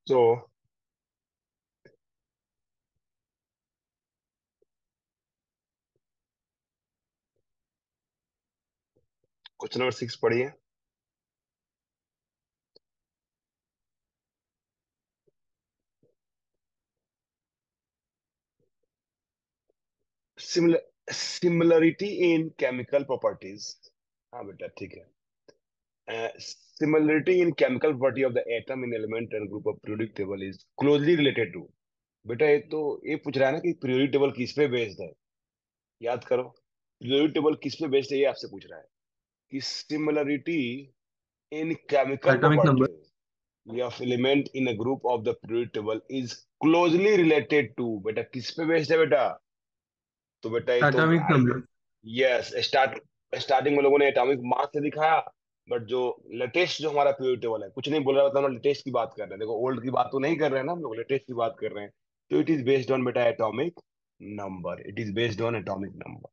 तो question number 6 पढ़िए। Similarity in chemical properties. हाँ बेटा ठीक है। Similarity in chemical property of the atom in element and group of periodic table is closely related to. बेटा ये पूछ रहा है ना कि पीरियोडिक टेबल किस पे बेस्ड है। याद करो, पीरियोडिक टेबल किस पे बेस्ड है, ये आपसे पूछ रहा है कि similarity in chemical atomic number. Properties of element in a group of the periodic table is closely related to. बेटा किस पे बेस्ड है बेटा? तो बेटा ये तो एटॉमिक नंबर। यस, स्टार्टिंग में लोगों ने एटॉमिक मास से दिखाया। बट जो लेटेस्ट जो हमारा पीरियोडिक टेबल है, कुछ नहीं बोल रहा था, हम लेटेस्ट की बात कर रहे हैं। देखो ओल्ड की बात तो नहीं कर रहे हैं ना हम लोग, लेटेस्ट की बात कर रहे हैं। तो इट इज बेस्ड ऑन बेटा atomic number, it is based on atomic number.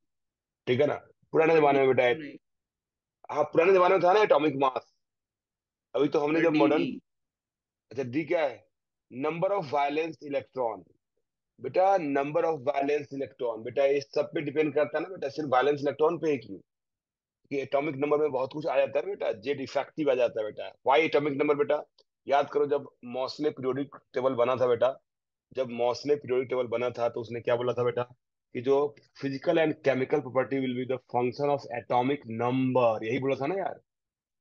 ठीक है ना? पुराने डी जमाने में बेटा नहीं। हाँ पुराने जमाने में था ना एटॉमिक मास। अभी तो हमने और जब डी मॉडर्न। नहीं। अच्छा डी क्या है? Number of violence electron. बेटा नंबर ऑफ वायलेंस इलेक्ट्रॉन, बेटा इस सब पे डिपेंड करता है ना बेटा, सिर्फ वायलेंस इलेक्ट्रॉन पे ही क्यों? कि एटॉमिक नंबर में बहुत कुछ आ जाता है बेटा, जेड इफेक्टिव आ जाता है बेटा। वाई एटॉमिक नंबर बेटा? याद करो जब मॉसले पीरियोडिक टेबल बना था बेटा, जब मॉसले पीरियोडिक टेबल बना था तो उसने क्या बोला था बेटा कि जो physical and chemical property will be the function of atomic number, यही बोला था ना यार।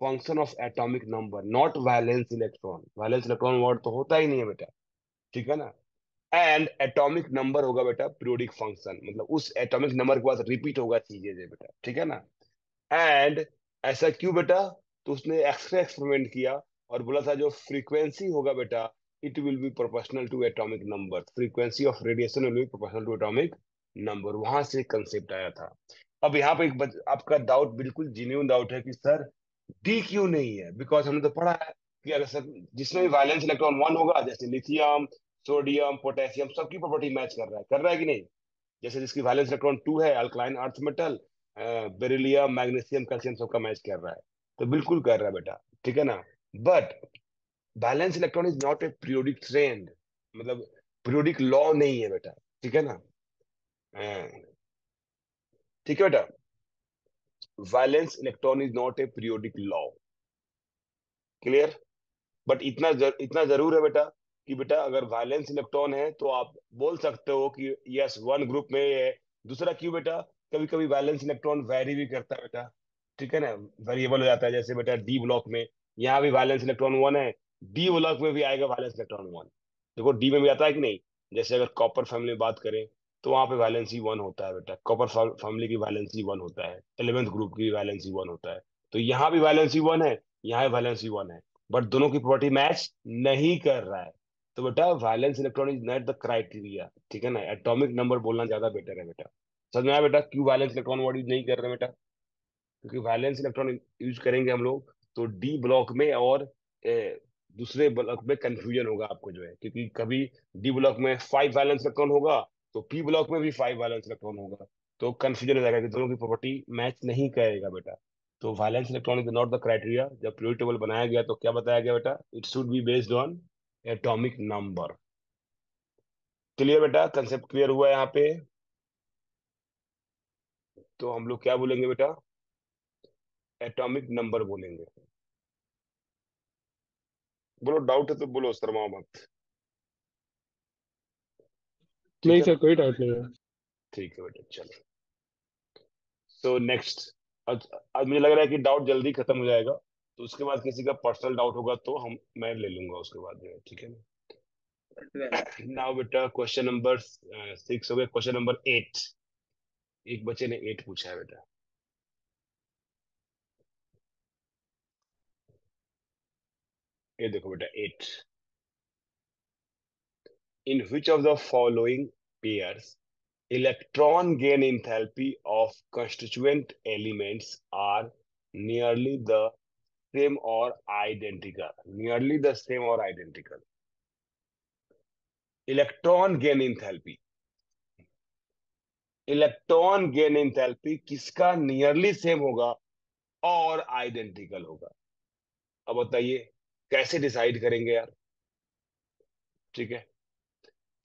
Function of atomic number not valence electron. Valence electron word तो होता ही नहीं है बेटा। ठीक है ना? एंड एटॉमिक नंबर होगा बेटा पीरियोडिक फंक्शन, मतलब उस एटॉमिक नंबर के बाद रिपीट होगा चीजें बेटा। ठीक है ना? एंड ऐसा क्यों बेटा? तो उसने एक्सरे एक्सपेरिमेंट किया और बोला था जो फ्रीक्वेंसी होगा बेटा, it will be proportional to atomic number. Frequency of radiation will be proportional to atomic number, वहां से कंसेप्ट आया था। अब यहाँ पे आपका डाउट बिल्कुल जेन्युइन डाउट है कि सर डी क्यों नहीं है, बिकॉज हमने तो पढ़ा है कि अगर सर जिसमें भी वैलेंस इलेक्ट्रॉन वन होगा, जैसे लिथियम, सोडियम, पोटेशियम, सबकी प्रॉपर्टी मैच कर रहा है कि नहीं? जैसे जिसकी वैलेंस इलेक्ट्रॉन टू है, alkaline earth metal, beryllium, magnesium, calcium, सबका मैच कर रहा है। तो बिल्कुल कर रहा है बेटा। ठीक है ना? But balance electron is not A periodic trend, मतलब पीरियोडिक लॉ नहीं है बेटा। ठीक है ना? अ, ठीक है बेटा, valence electron is not A periodic law. Clear? But इतना जरूर है बेटा कि बेटा अगर वैलेंस इलेक्ट्रॉन है तो आप बोल सकते हो कि यस वन ग्रुप में ये है। दूसरा क्यों बेटा? कभी कभी वैलेंस इलेक्ट्रॉन वैरी भी करता है बेटा। ठीक है ना? वेरिएबल हो जाता है, जैसे बेटा डी ब्लॉक में यहाँ भी वैलेंस इलेक्ट्रॉन वन है, डी ब्लॉक में भी आएगा वैलेंस इलेक्ट्रॉन वन। देखो डी में भी आता है कि नहीं? जैसे अगर कॉपर फैमिली में बात करें तो वहां पे वैलेंसी वन होता है बेटा, कॉपर फैमिली की वैलेंसी वन होता है, 11th ग्रुप की वैलेंसी वन होता है। तो यहाँ भी वैलेंसी वन है, यहाँ भी वैलेंसी वन है, बट दोनों की प्रॉपर्टी मैच नहीं कर रहा है। तो बेटा valence electron is not the criteria. ठीक है ना? एटॉमिक नंबर बोलना ज्यादा बेटर है बेटा। समझ में आया बेटा क्यों वैलेंस इलेक्ट्रॉन वर्ड यूज नहीं कर रहे बेटा? क्योंकि वैलेंस इलेक्ट्रॉन यूज करेंगे हम लोग तो डी ब्लॉक में और दूसरे ब्लॉक में कंफ्यूजन होगा आपको जो है, क्योंकि कभी डी ब्लॉक में 5 वैलेंस इलेक्ट्रॉन होगा तो पी ब्लॉक में भी 5 वैलेंस इलेक्ट्रॉन होगा। तो कंफ्यूजन हो जाएगा कि दोनों की प्रॉपर्टी मैच नहीं करेगा बेटा। तो valence electron is not the criteria. जब पीरियोडिक टेबल बनाया गया तो क्या बताया गया बेटा? It should be based on atomic number. Clear बेटा? कंसेप्ट क्लियर हुआ है यहाँ पे? तो हम लोग क्या बोलेंगे बेटा? एटॉमिक नंबर बोलेंगे। बोलो डाउट है तो बोलो, शर्माओ मत। ठीक नहीं है? सर, कोई डाउट नहीं है। ठीक है बेटा चलो। सो नेक्स्ट, आज आज मुझे लग रहा है कि डाउट जल्दी खत्म हो जाएगा। तो उसके बाद किसी का पर्सनल डाउट होगा तो हम मैं ले लूंगा उसके बाद में। ठीक है ना? 12। नाउ बेटा क्वेश्चन नंबर 6 हो गया, क्वेश्चन नंबर 8। एक बच्चे ने 8 पूछा है बेटा। ये देखो बेटा 8। In which of the following pairs electron gain enthalpy of constituent elements are nearly the same or identical? Nearly the same or identical. Electron gain enthalpy, electron gain enthalpy किसका नियरली सेम होगा और identical होगा? अब बताइए कैसे decide करेंगे यार? ठीक है।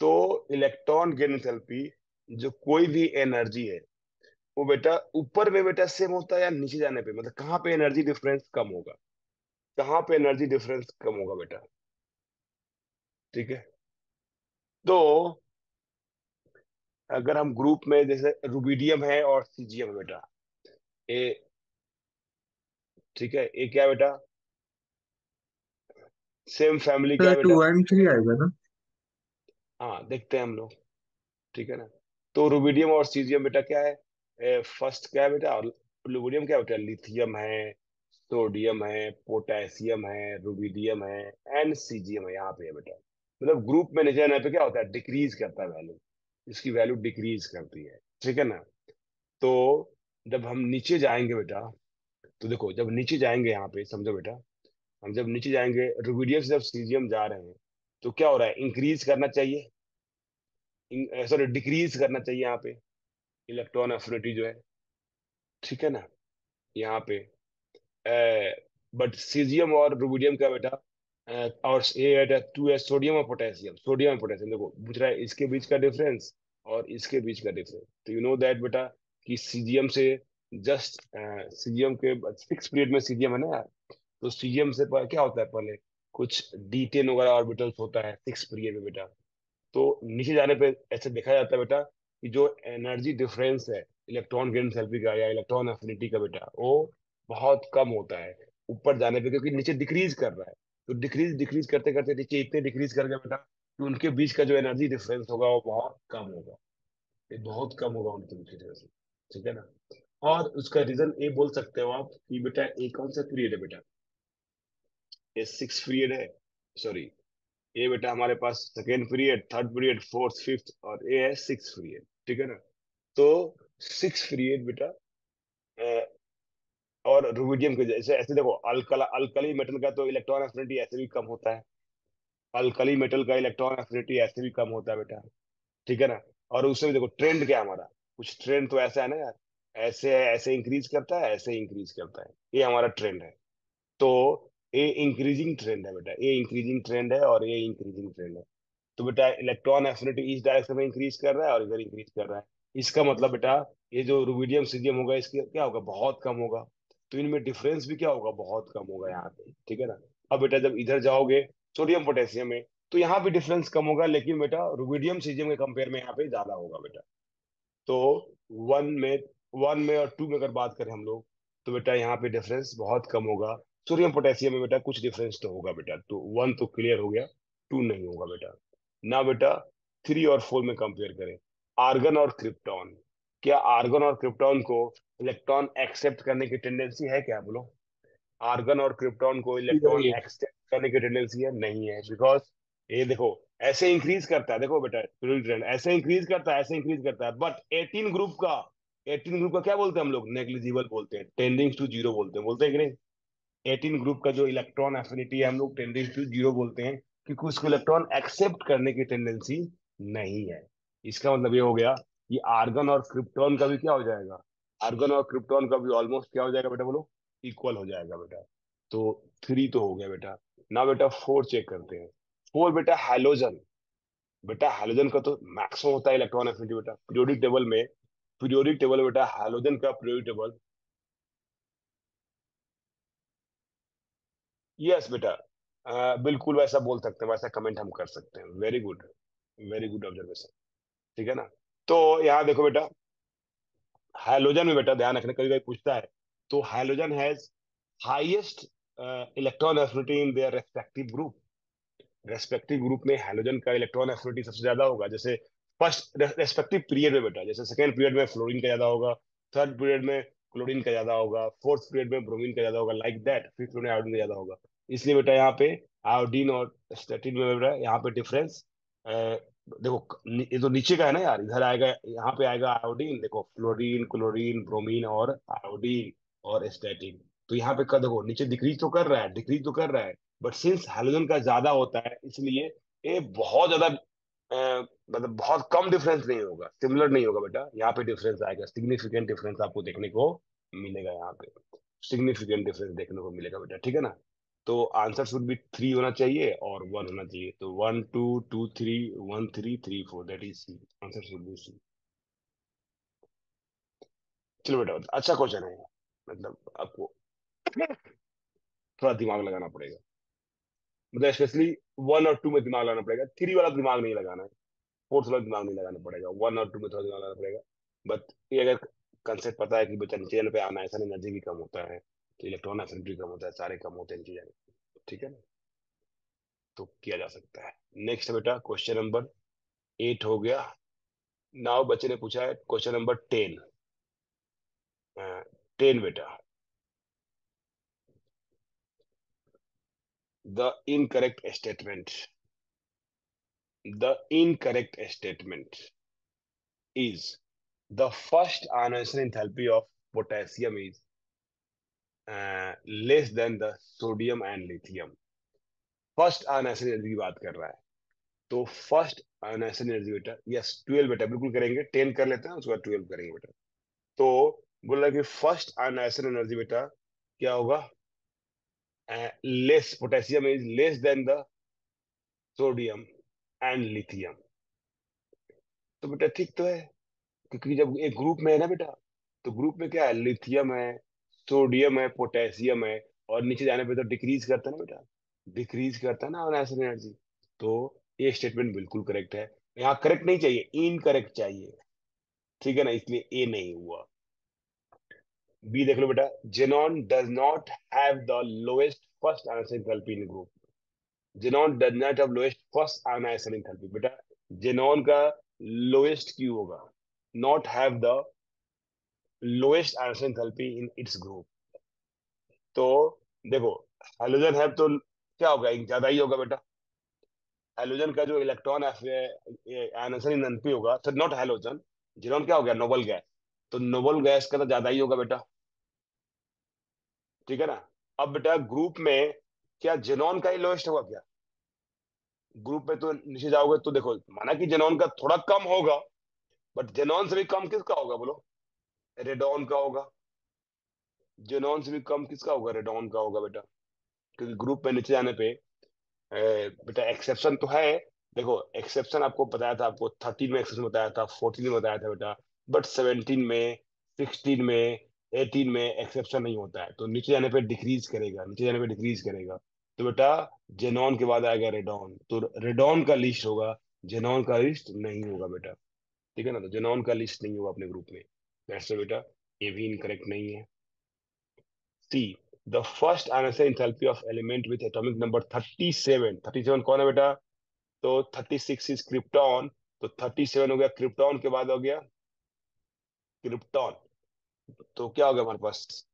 तो इलेक्ट्रॉन गेन एंथैल्पी, जो कोई भी एनर्जी है, वो बेटा ऊपर में बेटा सेम होता है या नीचे जाने पे, मतलब कहाँ पे एनर्जी डिफरेंस कम होगा, कहाँ पे एनर्जी डिफरेंस कम होगा बेटा। ठीक है। तो अगर हम ग्रुप में जैसे रुबिडियम है और सीजियम है बेटा, ए, ठीक है, ए क्या है बेटा, सेम फैमिली तो क्या है ये बेटा। 2 and 3 आएगा ना? हाँ देखते हैं हम लोग। ठीक है ना। तो रुबिडियम और सीजियम बेटा क्या है, फर्स्ट क्या है बेटा, और रुबिडियम क्या बेटा, लिथियम है, सोडियम है, पोटेशियम है, रुबिडियम है, एंड सीजियम है, यहाँ पे है बेटा। मतलब ग्रुप में नीचे जाने पे क्या होता है, डिक्रीज करता है वैल्यू, इसकी वैल्यू डिक्रीज करती है। ठीक है ना। तो जब हम नीचे जाएंगे बेटा, तो देखो जब नीचे जाएंगे यहाँ पे समझो बेटा, हम जब नीचे जाएंगे रुबिडियम से जब सीजियम जा रहे हैं, तो क्या हो रहा है, इंक्रीज करना चाहिए, सॉरी डिक्रीज करना चाहिए यहाँ पे इलेक्ट्रॉन एफिनिटी जो है। ठीक है ना। यहाँ पे बट सीजियम और रुबिडियम का बेटा, और ये बेटा टू है सोडियम और पोटेशियम, सोडियम और पोटेशियम देखो पूछ रहा है इसके बीच का डिफरेंस और इसके बीच का डिफरेंस। तो यू नो दैट बेटा कि सीजियम से जस्ट, सीजियम के 6 पीरियड में सीजियम है ना यार, तो सीजियम से क्या होता है पहले, कुछ D10 वगैरह ऑर्बिटल्स होता है 6 पीरियड में बेटा। तो नीचे जाने पे ऐसे देखा जाता है बेटा कि जो एनर्जी डिफरेंस है इलेक्ट्रॉन गेन एंथैल्पी का या इलेक्ट्रॉन एफिनिटी का बेटा, वो बहुत कम होता है ऊपर जाने पे, क्योंकि नीचे डिक्रीज कर रहा है। तो डिक्रीज डिक्रीज करते करते नीचे इतने डिक्रीज कर गया बेटा कि उनके बीच का जो एनर्जी डिफरेंस होगा वो बहुत कम होगा, ये बहुत कम होगा उनके बीच की वजह से। ठीक है ना। और उसका रीजन ये बोल सकते हो आप कि बेटा ये कौन सा पीरियड है बेटा, ये 6 पीरियड है, सॉरी, ये बेटा हमारे पास second period, third period, fourth, fifth, और ये है 6 पीरियड। ठीक है ना। तो 6 पीरियड बेटा, अ, और रुबिडियम के जैसे ऐसे देखो, अल्कली मेटल का तो इलेक्ट्रॉन एफिनिटी ऐसे भी कम होता है, अल्कली मेटल का इलेक्ट्रॉन एफिनिटी ऐसे भी कम होता है बेटा। ठीक है ना। और उसमें देखो ट्रेंड क्या है हमारा, कुछ ट्रेंड तो ऐसा है ना यार, ऐसे है ऐसे इंक्रीज करता है, ऐसे इंक्रीज करता है, ये हमारा ट्रेंड है। तो ये इंक्रीजिंग ट्रेंड है बेटा, ये इंक्रीजिंग ट्रेंड है और ये इंक्रीजिंग ट्रेंड है। तो बेटा इलेक्ट्रॉन एफिनिटी इस डायरेक्शन में इंक्रीज कर रहा है और इधर इंक्रीज कर रहा है। इसका मतलब बेटा ये जो रुबिडियम सीजियम होगा इसके क्या होगा, बहुत कम होगा। तो इनमें डिफरेंस भी क्या होगा, बहुत कम होगा यहाँ पे। ठीक है ना। अब बेटा जब इधर जाओगे सोडियम पोटेशियम में, तो यहाँ भी डिफरेंस कम होगा, लेकिन बेटा रुबिडियम सीजियम के कंपेयर में यहाँ पे ज्यादा होगा बेटा। तो वन में वन में और टू में अगर बात करें हम लोग, तो बेटा यहाँ पे डिफरेंस बहुत कम होगा। सोडियम पोटेशियम में बेटा कुछ डिफरेंस तो होगा बेटा, तो वन तो क्लियर हो गया, टू नहीं होगा बेटा। ना बेटा 3 और 4 में कंपेयर करें, आर्गन और क्रिप्टॉन, क्या आर्गन और क्रिप्टॉन को इलेक्ट्रॉन एक्सेप्ट करने की टेंडेंसी है क्या, बोलो। आर्गन और क्रिप्टॉन को इलेक्ट्रॉन नहीं है। एक्सेप्ट करने की टेंडेंसी है, नहीं है, बिकॉज ये देखो ऐसे इंक्रीज करता है, देखो बेटा पीरियोडिक ट्रेंड ऐसे इंक्रीज करता है, ऐसे इंक्रीज करता है, बट 18 ग्रुप का क्या बोलते हैं हम लोग, नेग्लिजिबल बोलते हैं, टेंडिंग टू जीरो बोलते हैं कि नहीं। 18 ग्रुप का जो इलेक्ट्रॉन एफिनिटी है हम लोग टेंडेंसी टू जीरो बोलते हैं, क्योंकि उसको इलेक्ट्रॉन एक्सेप्ट करने की टेंडेंसी नहीं है। इसका मतलब ये हो गया कि आर्गन और क्रिप्टॉन का भी क्या हो जाएगा, आर्गन और क्रिप्टॉन का भी ऑलमोस्ट क्या हो जाएगा बेटा, बोलो, इक्वल हो जाएगा बेटा। तो 3 तो हो गया बेटा। ना बेटा 4 चेक करते हैं। 4 बेटा हैलोजन, बेटा हैलोजन का तो मैक्सिमम होता है इलेक्ट्रॉन एफिनिटी बेटा पीरियोडिक टेबल में, पीरियोडिक टेबल बेटा हैलोजन का पीरियोडिक टेबल। यस बेटा, बिल्कुल वैसा बोल सकते हैं, वैसा कमेंट हम कर सकते हैं, very good, very good observation. ठीक है ना। तो यहाँ देखो बेटा, हाइड्रोजन में बेटा ध्यान रखना, कभी कभी पूछता है, तो hydrogen has highest electron affinity in their respective group में हाइड्रोजन का इलेक्ट्रॉन एफिनिटी सबसे ज्यादा होगा। जैसे फर्स्ट रेस्पेक्टिव पीरियड में बेटा, जैसे सेकंड पीरियड में फ्लोरीन का ज्यादा होगा, थर्ड पीरियड में क्लोरीन का ज्यादा होगा, फोर्थ पीरियड में ब्रोमीन का ज्यादा होगा, लाइक दैट फिफ्थ पीरियड में आयोडीन का ज्यादा होगा। इसलिए बेटा यहाँ पे आयोडीन और स्टेटिन में बेटा यहाँ पे डिफरेंस, देखो ये तो नीचे का है ना यार, इधर आएगा, यहाँ पे आएगा आयोडीन, देखो फ्लोरीन, क्लोरीन, ब्रोमीन और आयोडीन और स्टेटिन। तो यहाँ पे देखो नीचे डिक्रीज तो कर रहा है, डिक्रीज तो कर रहा है, बट सिंस हैलोजन का ज्यादा होता है इसलिए ये बहुत ज्यादा, मतलब बहुत कम डिफरेंस नहीं होगा, सिमिलर नहीं होगा बेटा, यहाँ पे डिफरेंस आएगा, सिग्निफिकेंट डिफरेंस आपको देखने को मिलेगा यहाँ पे, सिग्निफिकेंट डिफरेंस देखने को मिलेगा बेटा। ठीक है ना। तो आंसर शुड भी 3 होना चाहिए और 1 होना चाहिए, तो 1 2 2 3 1 3 3 4, that is C, answer should be C. चलो बेटा, अच्छा क्वेश्चन है, मतलब आपको थोड़ा दिमाग लगाना पड़ेगा, मतलब स्पेशली 1 और 2 में दिमाग लगाना पड़ेगा, 3 वाला दिमाग नहीं लगाना है, फोर्थ वाला दिमाग नहीं लगाना पड़ेगा, 1 और 2 में थोड़ा दिमाग लगाना पड़ेगा। बट ये अगर कंसेप्ट पता है कि बच्चा नीचे जाने पे आना ऐसा एनर्जी भी कम होता है, तो इलेक्ट्रॉन एफिनिटी कम होता है, सारे कम होते हैं नीचे जाने पे, ठीक है ना, तो किया जा सकता है। नेक्स्ट बेटा क्वेश्चन नंबर 8 हो गया। नाउ बच्चे ने पूछा है क्वेश्चन नंबर 10। 10 बेटा, the incorrect statement, the incorrect statement is the first ionization enthalpy of potassium is less than the sodium and lithium। First ionisation energy की बात कर रहा है, तो फर्स्ट आयनाइजेशन एनर्जी बेटा, यस 12 बेटा, बिल्कुल करेंगे, 10 कर लेते हैं उसके बाद 12 करेंगे बेटा। तो बोल रहा है कि फर्स्ट आयनाइजेशन एनर्जी बेटा क्या होगा, less, potassium is less then the sodium and lithium. तो बेटा ठीक तो है, क्योंकि जब एक ग्रुप में है ना बेटा, तो ग्रुप में क्या है, लिथियम है, सोडियम है, पोटेशियम है, और नीचे जाने पे तो डिक्रीज करता है ना बेटा, डिक्रीज करता है ना आयनाइजेशन एनर्जी। तो ये स्टेटमेंट बिल्कुल करेक्ट है। यहाँ करेक्ट नहीं चाहिए, इनकरेक्ट चाहिए, ठीक है ना, इसलिए ए नहीं हुआ। बी देख लो बेटा, xenon does not have the lowest first ionisation enthalpy in group. Xenon does not have lowest first ionisation enthalpy बेटा, जेनॉन का लोएस्ट क्यों होगा, not have the lowest ionisation enthalpy in its group. तो देखो, hydrogen है तो क्या होगा, एक ज्यादा ही होगा बेटा, हाइड्रोजन का जो इलेक्ट्रॉन आयनाइजेशन एनर्जी होगा, तो नॉट हाइड्रोजन, जीरोन क्या हो गया, नोबल गैस, तो नोबल गैस का तो ज्यादा ही होगा बेटा, ठीक है ना। अब बेटा ग्रुप में क्या जेनॉन का ही लोएस्ट होगा क्या, ग्रुप में तो नीचे जाओगे तो देखो, माना कि जेनॉन का थोड़ा कम होगा, बट जेनॉन से भी कम किसका होगा बोलो, रेडॉन का होगा। जेनॉन से भी कम किसका होगा, रेडॉन का होगा बेटा, क्योंकि ग्रुप में नीचे जाने पे बेटा एक्सेप्शन तो है। देखो एक्सेप्शन आपको बताया था, आपको 13 में एक्सेप्शन बताया था, 14 में बताया था बेटा, बट 17 में, 16 में, 18 में एक्सेप्शन नहीं होता है, तो नीचे जाने पे डिक्रीज करेगा, नीचे जाने पे डिक्रीज करेगा। तो बेटा जेनॉन के बाद आएगा रेडॉन, तो रेडॉन का लिस्ट होगा, जेनॉन का लिस्ट नहीं होगा बेटा, ठीक है ना, तो जेनॉन का लिस्ट नहीं होगा अपने ग्रुप में, वैसे बेटा ये भी इनकरेक्ट नहीं है। C, the first answer enthalpy of element with atomic number 37, 37 कौन है बेटा, तो 36 इज क्रिप्टॉन, तो 37 हो गया, क्रिप्टॉन के बाद हो गया क्रिप्टॉन, तो क्या हो गया हमारे पास,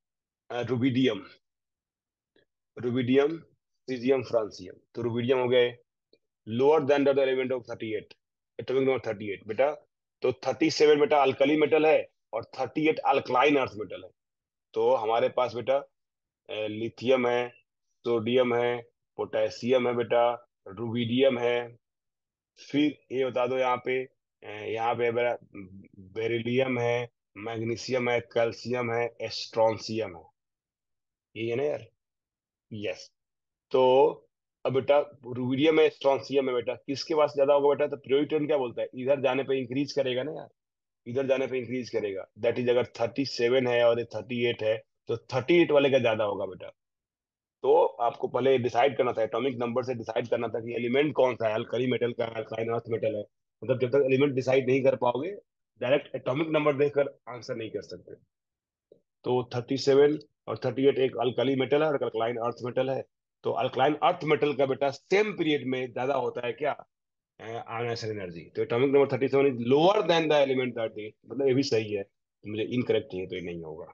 रुबिडियम, रुबिडियम, सीजियम, फ्रांसियम, तो रुबिडियम हो गए lower than the element of 38, atomic number 38 बेटा, तो 37 बेटा अल्कली मेटल है, और 38 अल्कलाइन अर्थ मेटल है। तो हमारे पास बेटा लिथियम है, सोडियम है, पोटेशियम है बेटा, रुबिडियम है, फिर ये बता दो यहाँ पे यहाँ पे बेटा बेरिलियम है, मैग्नीशियम है, कैल्शियम है, एस्ट्रोंसियम है, ये है ना यार, यस। तो अब बेटा रुबिडियम है, स्ट्रोंसियम है बेटा, किसके पास ज्यादा होगा बेटा, तो प्रियोरिटी क्या बोलता है, इधर जाने पे इंक्रीज करेगा ना यार, इधर जाने पे इंक्रीज करेगा, दैट इज अगर 37 है और ये 38 है, तो 38 वाले का ज्यादा होगा बेटा। तो आपको पहले डिसाइड करना था, एटॉमिक नंबर से डिसाइड करना था कि एलिमेंट कौन सा है, अल्कली मेटल का है, अल्काइन अर्थ मेटल है, मतलब जब तक एलिमेंट डिसाइड नहीं कर पाओगे, डायरेक्ट एटॉमिक नंबर देखकर आंसर नहीं कर सकते। तो 37 और 38 एक अल्कली मेटल है और एक अल्कलाइन अर्थ मेटल है, तो अल्कलाइन अर्थ मेटल का बेटा सेम पीरियड में ज्यादा होता है क्या, आयनाइजेशन एनर्जी, तो atomic number 37 is lower than the element 38, मतलब ये भी सही है, तो मुझे इनकरेक्ट चाहिए, तो ये नहीं होगा।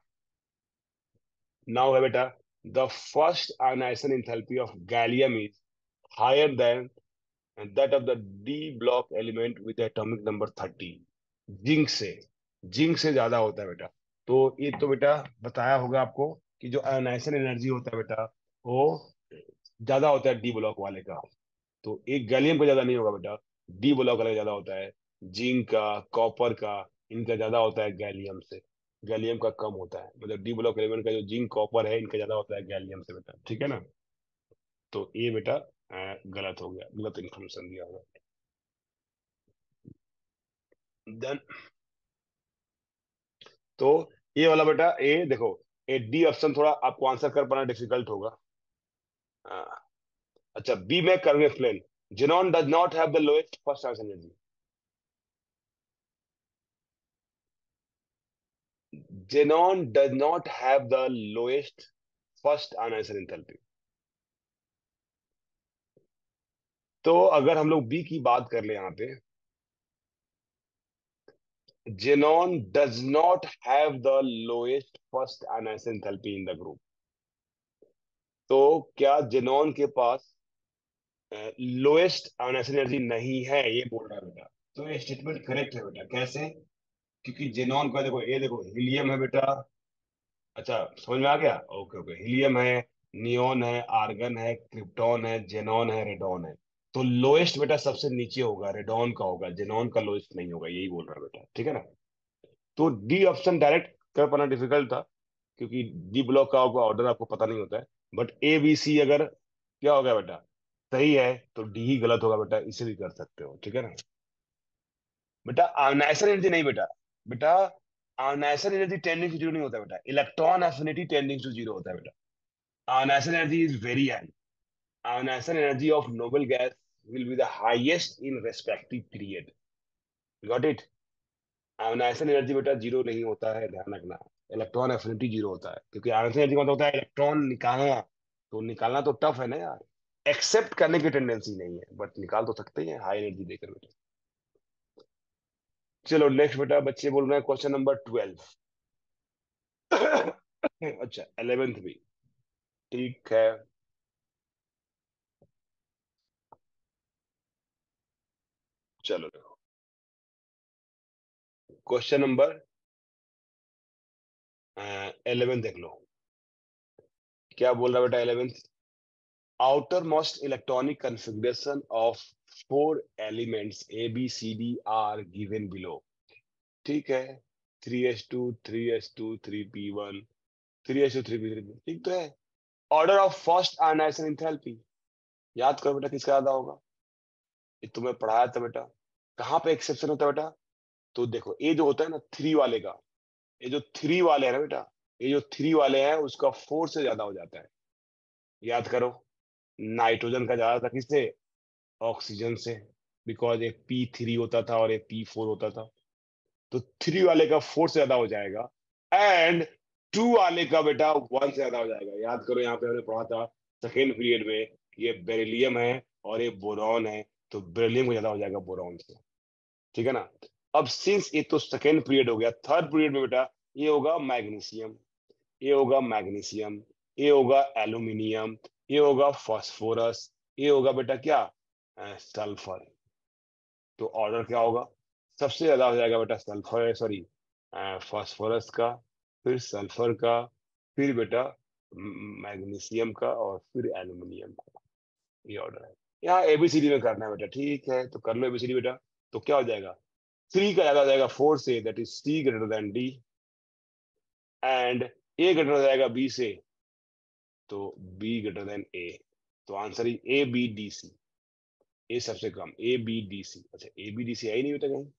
नाउ है बेटा, the first ionisation enthalpy of gallium is higher than that of the D block element with atomic number 30, zinc से, जिंक से ज्यादा होता है बेटा। तो ये तो बेटा बताया होगा आपको कि जो आयनाइजेशन एनर्जी होता है बेटा, वो ज्यादा होता है डी ब्लॉक वाले का, तो एक गैलियम का ज्यादा नहीं होगा बेटा, डी ब्लॉक वाले का ज्यादा होता है, जिंक का, कॉपर का, इनका ज्यादा होता है गैलियम से, गैलियम का कम होता है, मतलब डी ब्लॉक एलिमेंट का जो जिंक कॉपर है इनका ज्यादा होता है गैलियम से बेटा, ठीक है ना। तो ए बेटा गलत हो गया, गलत इन्फॉर्मेशन दिया होगा। देन तो ये वाला बेटा ए देखो, ए डी ऑप्शन थोड़ा आपको आंसर कर पाना डिफिकल्ट होगा। हाँ, अच्छा बी में करूंगा explain. Xenon does not have the lowest first answer energy. Xenon does not have the lowest first answer enthalpy. तो अगर हम लोग बी की बात कर ले यहाँ पे, xenon does not have the lowest first answer enthalpy in the group. तो क्या जेनॉन के पास लोएस्ट आंसर एनर्जी नहीं है, ये बोल रहा है बेटा। तो ये स्टेटमेंट करेक्ट है बेटा। कैसे? क्योंकि जेनॉन का देखो, ये देखो हीलियम है बेटा। अच्छा समझ में आ गया? ओके ओके, हीलियम है, नियोन है, आर्गन है, क्रिप्टॉन है, जेनॉन है, रेडॉन है। तो लोएस्ट बेटा सबसे नीचे होगा, रेडॉन का होगा, जेनॉन का लोएस्ट नहीं होगा, यही बोल रहा है बेटा, ठीक है ना। तो डी ऑप्शन डायरेक्ट कर पाना डिफिकल्ट था, क्योंकि डी ब्लॉक का ऑर्डर आपको पता नहीं होता है। बट ए बी सी अगर क्या हो गया बेटा, सही है, तो डी ही गलत होगा बेटा, इसे भी कर सकते हो, ठीक है ना। बेटा आयनाइजर एनर्जी नहीं बेटा, बेटा ionisation energy tending to zero नहीं होता बेटा, electron affinity tending to zero होता है बेटा। Ionisation energy is very high. Ionisation energy of noble gas will be the highest in respective period. Got it? Ionisation energy बेटा zero नहीं होता है, ध्यान रखना। इलेक्ट्रॉन एफिनिटी जीरो होता है, क्योंकि आयनाइजेशन एनर्जी का मतलब होता है इलेक्ट्रॉन निकालना। तो निकालना तो टफ है ना यार, एक्सेप्ट करने की टेंडेंसी नहीं है, बट निकाल तो सकते हैं हाई एनर्जी देकर बेटा। चलो नेक्स्ट बेटा, बच्चे बोल रहे हैं क्वेश्चन नंबर 12। अच्छा 11th भी, ठीक है। चलो देखो, क्वेश्चन नंबर 11 देख लो। क्या बोल रहा है बेटा 11th? outermost electronic configuration of four elements A B C D are given below। ठीक है, 3s2 3s2 3p1 3s2 3p3, ठीक तो है। Order of first ionisation enthalpy याद करो बेटा, किसका ज्यादा होगा? ये तुम्हें पढ़ाया था बेटा। कहाँ पे एक्सेप्शन होता है बेटा? तो देखो ये जो होता है ना थ्री वाले का, ये जो थ्री वाले है ना बेटा, ये जो थ्री वाले हैं उसका फोर से ज्यादा हो जाता है। याद करो, नाइट्रोजन का ज्यादा था किससे? ऑक्सीजन से। बिकॉज एक P3 होता था और एक P4 होता था। तो थ्री वाले का फोर से ज्यादा हो जाएगा, एंड टू वाले का बेटा वन से ज्यादा हो जाएगा। याद करो, यहाँ पे हमने पढ़ा था सेकेंड पीरियड में, ये बेरिलियम है और ये बोरॉन है, तो बेरिलियम को ज्यादा हो जाएगा बोरॉन से, ठीक है ना। अब सिंस ये तो सेकेंड पीरियड हो गया, थर्ड पीरियड में बेटा ये होगा मैग्नीशियम, ये होगा मैग्नीशियम, ये होगा एल्यूमिनियम, ये होगा फास्फोरस, ये होगा बेटा क्या, सल्फर। तो ऑर्डर क्या होगा? सबसे ज्यादा हो जाएगा बेटा सल्फर, सॉरी फास्फोरस का, फिर सल्फर का, फिर बेटा मैग्नीशियम का, और फिर एल्यूमिनियम का। ये ऑर्डर है। यहाँ एबीसीडी में करना है बेटा, ठीक है तो कर लो एबीसीडी बेटा। तो क्या हो जाएगा? थ्री का ज्यादा हो जाएगा फोर से, that is C greater than D, and A greater हो जाएगा बी से, तो बी ग्रेटर देन ए। तो answer is A B D C. A सबसे कम, ए बी डी सी। अच्छा ए बी डी सी है ही नहीं बेटा कहीं,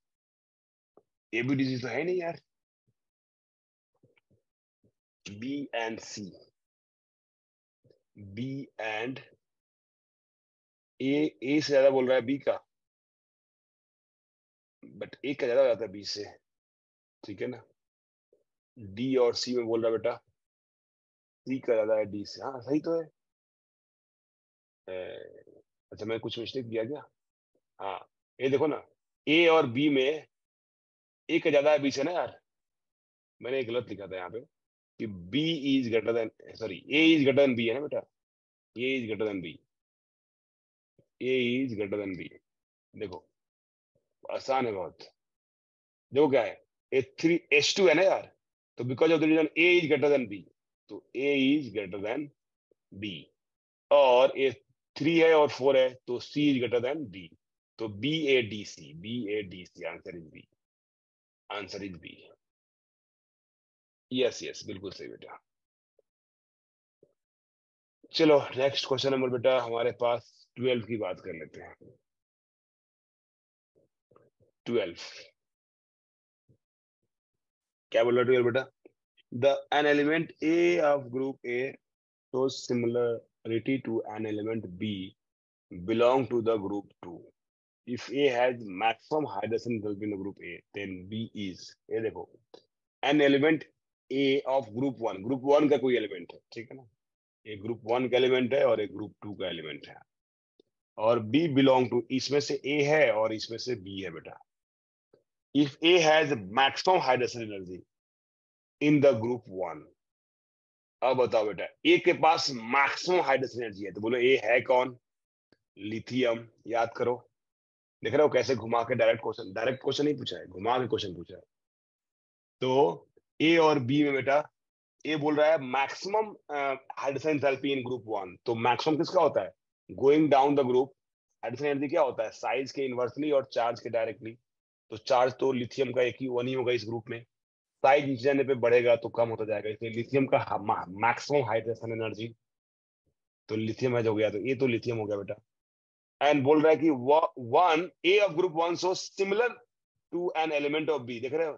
ए बी डी सी तो है नहीं यार। B and C, B and A, A से ज्यादा बोल रहा है बी का, बट ए का ज्यादा हो जाता है बी से, ठीक है ना। डी और सी में बोल रहा है बेटा सी का ज्यादा है डी से, हाँ सही तो है। अच्छा मैं कुछ मिस्टेक किया क्या? हाँ, ये देखो ना, ए और बी में ए का ज्यादा है बी से ना यार, मैंने एक गलत लिखा था यहाँ पे कि B is greater than, sorry A is greater than B है ना बेटा, A is greater than B, A is greater than B. देखो आसान है बहुत। देखो क्या है, ए थ्री एच टू है ना यार, तो because of the reason A is greater than B, तो A is greater than B. और ए थ्री है और फोर है, तो C is greater than B. तो B A D C, B A D C, answer is B, answer is B. Yes yes बिल्कुल सही बेटा। चलो नेक्स्ट क्वेश्चन नंबर बेटा हमारे पास 12 की बात कर लेते हैं। 12 क्या बोल रहा है 12 बेटा? The an element A of group A shows similarity to an element B belong to the group 2. If A has maximum hydrogen enthalpy in the group A, then B is, ये देखो, an element A of group 1 का कोई element है, ठीक है ना? एक group 1 का एलिमेंट है और एक ग्रुप 2 का एलिमेंट है, और B बिलोंग टू, इसमें से A है और इसमें से B है बेटा। If A has maximum hydrogen energy in the group 1, अब बताओ बेटा, ए के पास मैक्सिमम हाइड्रोजन एनर्जी है, तो बोलो ए है कौन? लिथियम। याद करो, देख रहे हो कैसे घुमा के डायरेक्ट क्वेश्चन नहीं पूछा है, घुमा के क्वेश्चन पूछा है। तो ए और बी में बेटा, ए बोल रहा है maximum hydrogen enthalpy in group 1, तो मैक्सिमम किसका होता है? Going down the group, hydrogen energy क्या होता है? साइज के इनवर्सली और चार्ज के डायरेक्टली। तो चार्ज तो लिथियम का एक ही वन ही होगा इस ग्रुप में, साइज नीचे जाने पे बढ़ेगा तो कम होता जाएगा, इसलिए लिथियम का मैक्सिमम हाइड्रोजन एनर्जी तो लिथियम है, हो गया, तो ये तो लिथियम हो गया बेटा। एंड बोल रहा है कि one A of group 1 so similar to an element of B, देख रहे हो,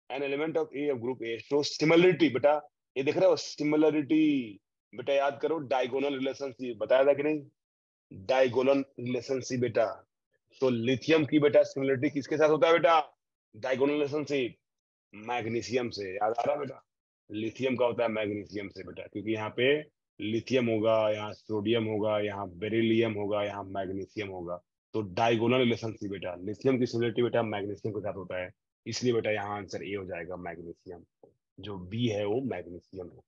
an element of A of group A so similarity बेटा, ये देख रहे हो सिमिलरिटी, बेटा याद करो डायगोनल रिलेशनशिप, बताया था कि नहीं? डायगोनल रिलेशनशिप बेटा। तो लिथियम की बेटा सिमिलरिटी किसके साथ होता है बेटा? डायगोनल रिलेशनशिप मैग्नीशियम से, याद आ रहा है बेटा? लिथियम का होता है मैग्नीशियम से बेटा, क्योंकि यहाँ पे लिथियम होगा, यहाँ सोडियम होगा, यहाँ बेरिलियम होगा, यहाँ मैग्नीशियम होगा। तो डायगोनल रिलेशनशिप बेटा, लिथियम की सिमिलरिटी बेटा मैग्नीशियम के साथ होता है, इसलिए बेटा यहाँ आंसर ए हो जाएगा मैग्नीशियम। जो बी है वो मैग्नीशियम है,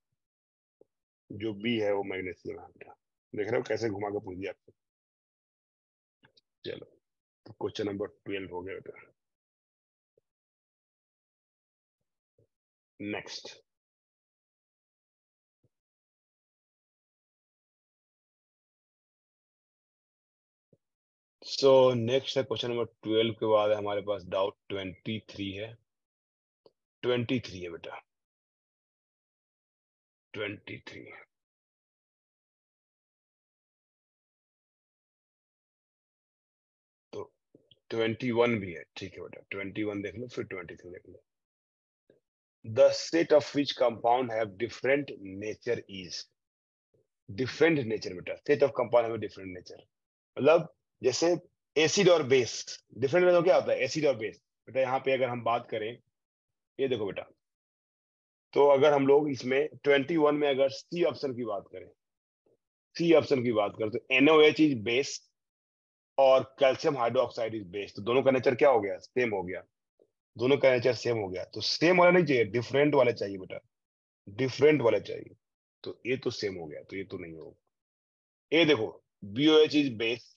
जो बी है वो मैग्नीशियम है बेटा। देख रहे हो कैसे घुमा के पूछ दिया आपको। चलो, तो क्वेश्चन नंबर 12 हो गया बेटा। नेक्स्ट, सो नेक्स्ट है क्वेश्चन नंबर 12 के बाद हमारे पास डाउट 23 है। 23 है बेटा, 23। तो 21 भी है, ठीक है बेटा, 21 देख लो फिर 23 देख लो। The set of which compound have different nature is, different nature बेटा, set of compound have different nature, मतलब जैसे एसिड और बेस, डिफरेंट मतलब क्या होता है? एसिड और बेस बेटा, यहाँ पे अगर हम बात करें, ये देखो बेटा, तो अगर हम लोग इसमें 21 में अगर सी ऑप्शन की बात करें, सी ऑप्शन की बात करें, तो NaOH इज बेस और कैल्शियम हाइड्रोक्साइड इज बेस, तो दोनों का नेचर क्या हो गया? सेम हो गया, दोनों का नेचर सेम हो गया। तो सेम वाला नहीं चाहिए, डिफरेंट वाला चाहिए बेटा, डिफरेंट वाला चाहिए। तो ये तो सेम हो गया, तो ये तो नहीं होगा। ये देखो, BOH is base,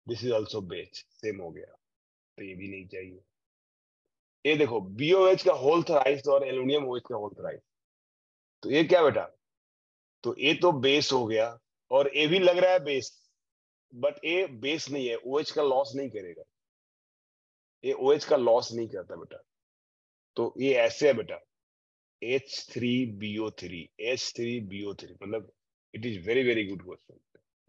this is also base, same हो गया, तो ये भी नहीं चाहिए। ये देखो, BOH का होल थ्राइस और एल्यूमिनियम OH का होल थ्राइस, तो ये क्या बेटा? तो ये तो बेस हो गया, और ये भी लग रहा है बेस, बट ये बेस नहीं है, OH का लॉस नहीं करेगा, ये OH का लॉस नहीं करता बेटा। तो ये ऐसे है बेटा, H3BO3, H3BO3, मतलब it is very very good question.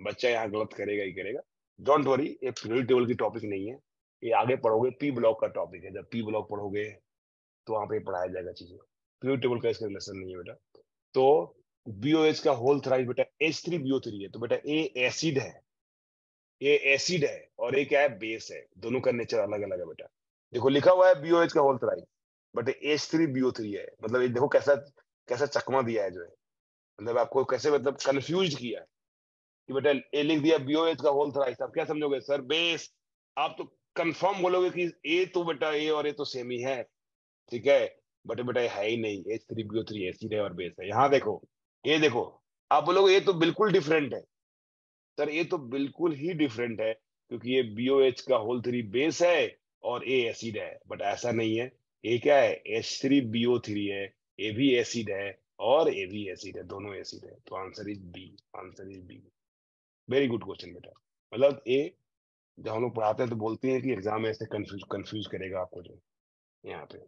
बच्चा यहाँ गलत करेगा ही करेगा, डोंट वरी, ये पीरियोडिक टेबल की टॉपिक नहीं है, ये आगे पढ़ोगे पी ब्लॉक का टॉपिक है, जब पी ब्लॉक पढ़ोगे तो वहां पे पढ़ाया जाएगा चीजें, पीरियोडिक टेबल का इसका रिलेशन नहीं है बेटा। तो BOH का होल थ्राइस बेटा H3BO3 है, तो बेटा ए एसिड है, ये एसिड है और ये क्या है? बेस है, दोनों का नेचर अलग अलग है बेटा। देखो लिखा हुआ है BOH का होल थ्राइस, बट H3BO3 है, मतलब ये देखो कैसा कैसा चकमा दिया है जो है, मतलब आपको कैसे मतलब कंफ्यूज किया है कि बेटा ए लिख दिया BOH का होल थ्राइस, आप क्या समझोगे? Sir base. आप तो कंफर्म बोलोगे कि ए तो बेटा ए और ए तो सेम ही है, ठीक है, बट बेटा ये है ही नहीं, H3BO3 एसिड है और बेस है। यहाँ देखो, ये देखो, आप बोलोगे ये तो बिल्कुल डिफरेंट है, सर ये तो बिल्कुल ही डिफरेंट है, क्योंकि ये BOH का होल थ्री बेस है और ए एसिड है, बट ऐसा नहीं है, ये क्या है? H3BO3 है, ए भी एसिड है और ए भी एसिड है, दोनों एसिड है, तो answer is B, answer is B. Very good question बेटा, मतलब ए, जब हम लोग पढ़ाते हैं तो बोलते हैं कि एग्जाम में ऐसे कंफ्यूज कंफ्यूज करेगा आपको जो यहाँ पे।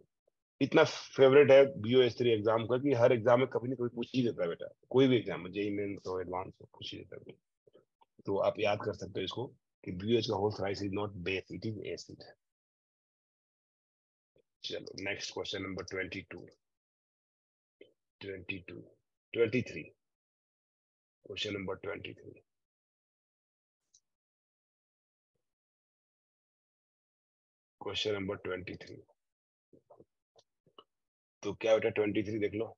इतना फेवरेट है BOS3 एग्जाम का कि हर एग्जाम में कभी ना कभी पूछ ही देता है बेटा, कोई भी एग्जाम में, जेईई मेंस हो, एडवांस हो, पूछ ही देता है। तो आप याद कर सकते हो इसको कि BOH का whole thrice is not base, it is acid. चलो next question number 22, 22, 23, question number 23। Question number 23, तो क्या बेटा 23 देख लो।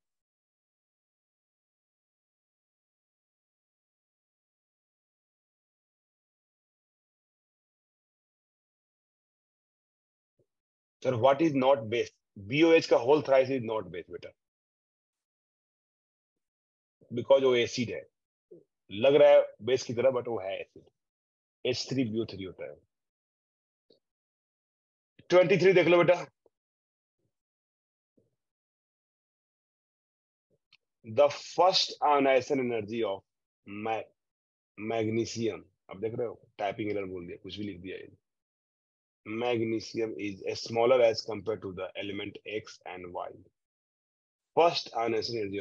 Sir what is not base? BOH का whole thrice is not base बेटा, बिकॉज वो एसिड है, लग रहा है बेस की तरह बट वो है एसिड। H3BO3 होता है। 23 देख लो बेटा। The first ionisation energy of magnesium, अब देख रहे हो टाइपिंग एरर बोल दिया, कुछ भी लिख दिया ये। Magnesium is smaller as compared to the element X and Y. First ionization energy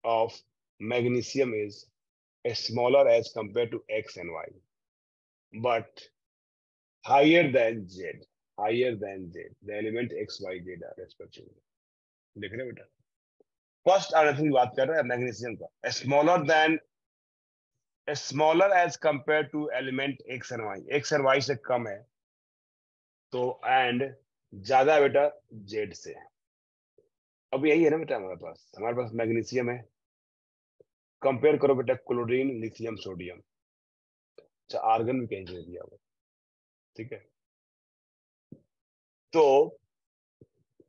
of magnesium is smaller as compared to X and Y, but higher than Z. Higher than Z. The element X, Y, Z are respectively. देख रहे हो बेटा, first ionization की बात कर रहे हैं magnesium का, smaller as compare to element X and Y, X and Y से कम है, तो एंड ज्यादा है बेटा Z से। अब यही है ना बेटा, हमारे पास मैग्नीशियम है, कंपेयर करो बेटा क्लोरीन, लिथियम, सोडियम। अच्छा आर्गन भी कहीं दे दिया हुआ, ठीक है। तो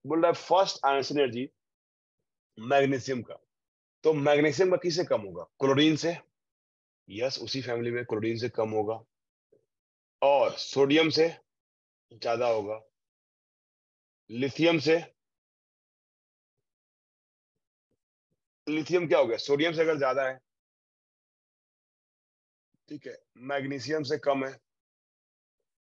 बोल रहा है फर्स्ट आयन एनर्जी मैग्नीशियम का, तो मैग्नीशियम का किससे कम होगा? क्लोरीन से। यस, उसी फैमिली में क्लोरीन से कम होगा, और सोडियम से ज्यादा होगा, लिथियम से। लिथियम क्या हो गया? सोडियम से अगर ज्यादा है, ठीक है, मैग्नीशियम से कम है,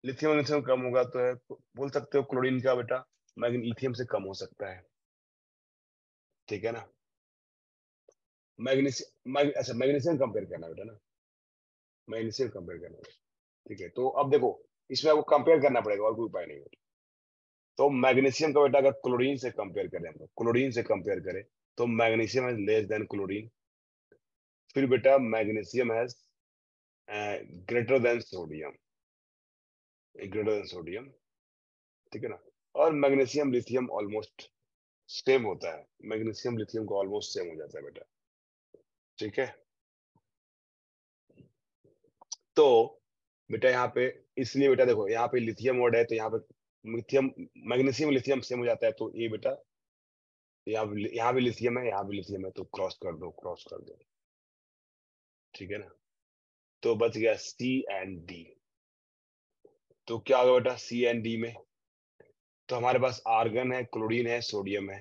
लिथियम मैग्नीशियम कम होगा, तो है बोल सकते हो क्लोरीन का बेटा लिथियम से कम हो सकता है, ठीक है ना। अच्छा मैग्नीशियम कंपेयर करना बेटा ना, मैग्नीशियम कंपेयर करना, ठीक है। तो अब देखो इसमें आपको कंपेयर करना पड़ेगा, और कोई उपाय नहीं है। तो मैग्नीशियम का बेटा अगर क्लोरीन से कंपेयर करें, हम लोग क्लोरीन से कंपेयर करें, तो magnesium is less than chlorine. फिर बेटा magnesium has greater than sodium, greater than sodium, ठीक है ना। और मैग्नीशियम लिथियम ऑलमोस्ट सेम होता है, मैग्नीशियम लिथियम को ऑलमोस्ट सेम हो जाता है बेटा, ठीक है। तो बेटा यहाँ पे, इसलिए बेटा देखो यहाँ पे लिथियम वर्ड है, तो यहाँ पे लिथियम, मैग्नीशियम लिथियम सेम हो जाता है, तो ये बेटा यहाँ भी लिथियम है, यहाँ भी लिथियम है, तो क्रॉस कर दो, क्रॉस कर दो, ठीक है ना। तो बच गया C and D। तो क्या होगा बेटा C and D में? तो हमारे पास आर्गन है, क्लोरीन है, सोडियम है,